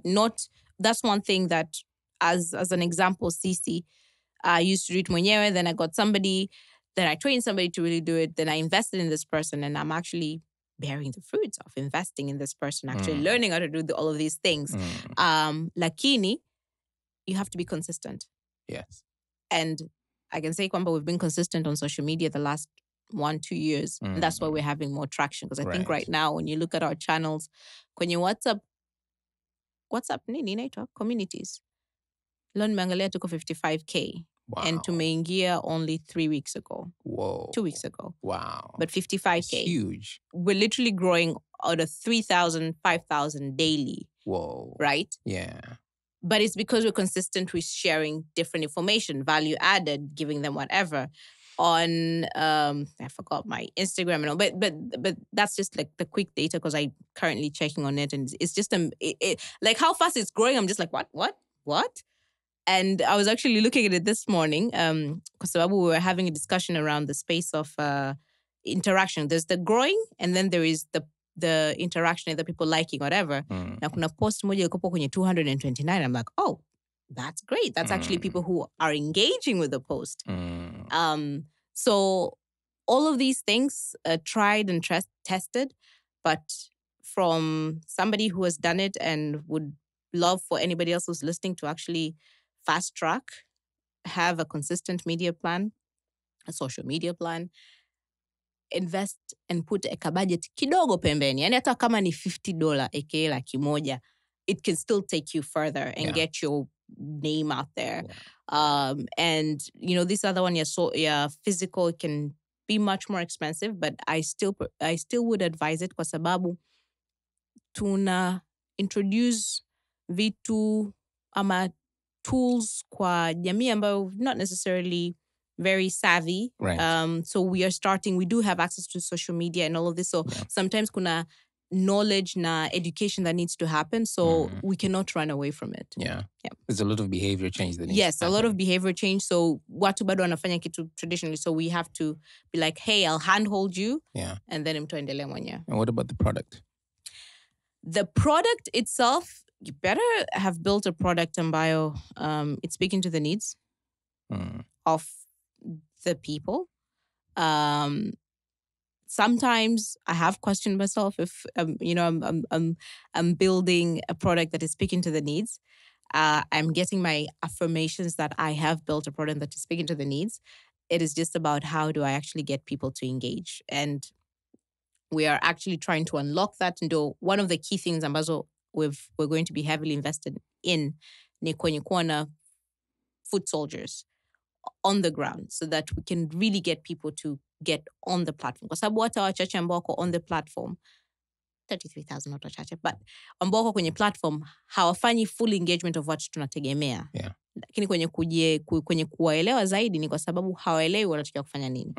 That's one thing that, as an example, Cici, I used to do it mwenyewe, then I got somebody, then I trained somebody to really do it, then I invested in this person, and I'm actually bearing the fruits of investing in this person, actually learning how to do all of these things. Lakini, you have to be consistent. Yes. And I can say kwamba we've been consistent on social media the last 1-2 years. And that's why we're having more traction. Because I think right now, when you look at our channels, kwenye WhatsApp nini inaitwa? Communities. Leo nimeangalia tuko 55K. Wow. And tumeingia only 3 weeks ago. Whoa. 2 weeks ago. Wow. But 55K. It's huge. We're literally growing out of 3,000, 5,000 daily. Whoa. Right? Yeah. But it's because we're consistent with sharing different information, value added, giving them whatever. On, I forgot my Instagram and all, but that's just like the quick data, because I'm currently checking on it, and it's just like how fast it's growing. I'm just like, what? And I was actually looking at it this morning, because we were having a discussion around the space of interaction. There's the growing, and then there is the interaction, the people liking whatever. Na kuna post moja ilikopo kwenye 229. I'm like, oh, that's great. That's actually people who are engaging with the post. So all of these things tried and tested, but from somebody who has done it and would love for anybody else who's listening to actually fast track, have a consistent media plan, a social media plan, invest and put a budget kidogo pembeni. Yani hata kama ni $50 aka laki moja, it can still take you further and get your name out there. And this other one, physical, it can be much more expensive, but I still would advise it kwa sababu tuna introduce vitu ama tools kwa jamii ambayo not necessarily very savvy. Right. So we do have access to social media and all of this. So sometimes kuna knowledge na education that needs to happen. So we cannot run away from it. Yeah. There's a lot of behavior change that needs to happen. Yes, a lot of behavior change. So watu bado wanafanya kitu traditionally. So we have to be like, hey, I'll handhold you. Yeah. And then mtu aendelee mwenyewe. And what about the product? The product itself, you better have built a product ambayo it's speaking to the needs of the people. Sometimes I have questioned myself if I'm building a product that is speaking to the needs. I'm getting my affirmations that I have built a product that is speaking to the needs. It is just about how do I actually get people to engage, and we are actually trying to unlock that. And one of the key things ambazo we're going to be heavily invested in ni kwenye kuwa na foot soldiers on the ground, so that we can really get people to get on the platform. Kwa sababu hata wachache ambao wako on the platform, 33,000 watu wachache, but ambao wako kwenye platform hawafanyi full engagement of what tunategemea. Yeah. Lakini kwenye kuwaelewa zaidi ni kwa sababu hawaelewi wanatakiwa kufanya nini.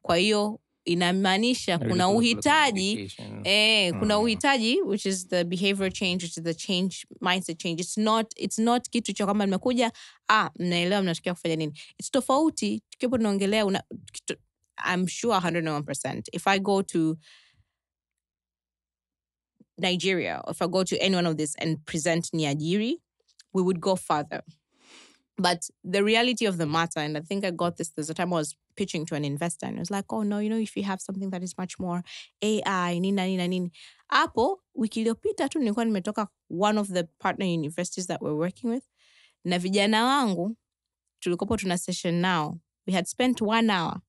Kwa hiyo inamaanisha kuna uhitaji kuna uhitaji, which is the behavior change, which is the change, mindset change. It's not kitu cha kama nimekuja mnaelewa mnatakiwa kufanya nini. It's tofauti tukipo tunaongelea I'm sure 101%. If I go to Nigeria, or if I go to any one of this and present Niajiri, we would go further. But the reality of the matter, and I think I got this, there's a time I was pitching to an investor and I was like, oh no, if you have something that is much more AI, nini. Hapo, wiki iliyopita tu nilikuwa nimetoka one of the partner universities that we're working with. Na vijana wangu, tulikopo tuna session now, we had spent 1 hour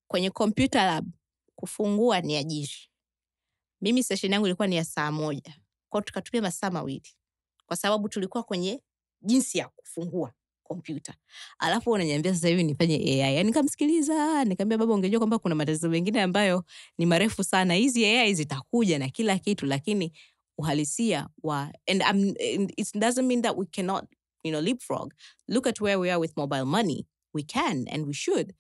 kwenye computer lab kufungua Niajiri. Mimi session yangu ilikuwa ni ya saa 1. Kwa tukatumia masaa 2. Kwa sababu tulikuwa kwenye jinsi ya kufungua kompyuta. Alafu unaniambia sasa hivi nifanye AI. Yani nikamsikiliza, nikamwambia baba, ungejua kwamba kuna matatizo mengine ambayo ni marefu sana. Hizi AI zitakuja na kila kitu, lakini uhalisia and it doesn't mean that we cannot, leapfrog. Look at where we are with mobile money. We can and we should.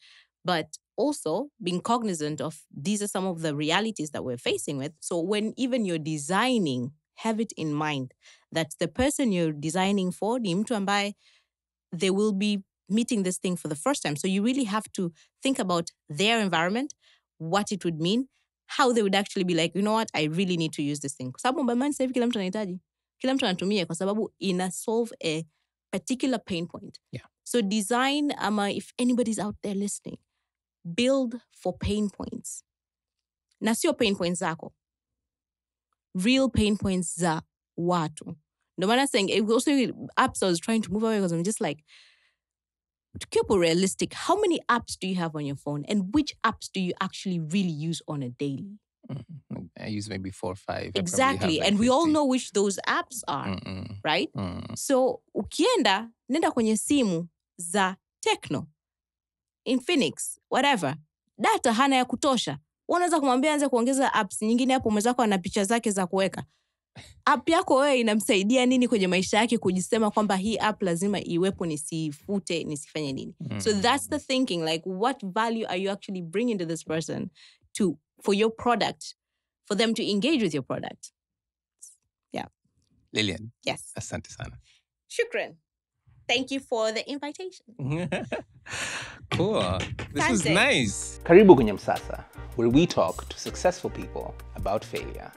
But also being cognizant of these are some of the realities that we're facing with. So when even you're designing, have it in mind that the person you're designing for, ni mtu ambaye they will be meeting this thing for the first time. So you really have to think about their environment, what it would mean, how they would actually be like, you know what, I really need to use this thing. Kwa sababu mobile money sasa hivi kila mtu anahitaji. Kila mtu anatumia kwa sababu ina solve a particular pain point. Yeah. So design, if anybody's out there listening, build for pain points. Na sio pain points zako. Real pain points za watu. No matter saying, it also apps I was trying to move away because I'm just like, to keep it realistic, how many apps do you have on your phone and which apps do you actually really use on a daily? I use maybe 4 or 5. Exactly. And we all know which those apps are, right? So ukienda, nenda kwenye simu za Tecno, Infinix, whatever. Data hana ya kutosha. Unaweza kumwambia anze kuongeza apps nyingine hapo, mwenzako ana picha zake za kuweka. App yako wewe inamsaidia nini kwenye maisha yake kujisema kwamba hii app lazima iwepo, nisifute, nisifanye nini? So that's the thinking, like what value are you actually bringing to this person for your product, for them to engage with your product? Yeah. Lillian. Yes. Asante sana. Shukran. Thank thank you for the invitation. Cool. This was Fantastic. nice. Karibu kwenye MSASA, where we talk to successful people about failure.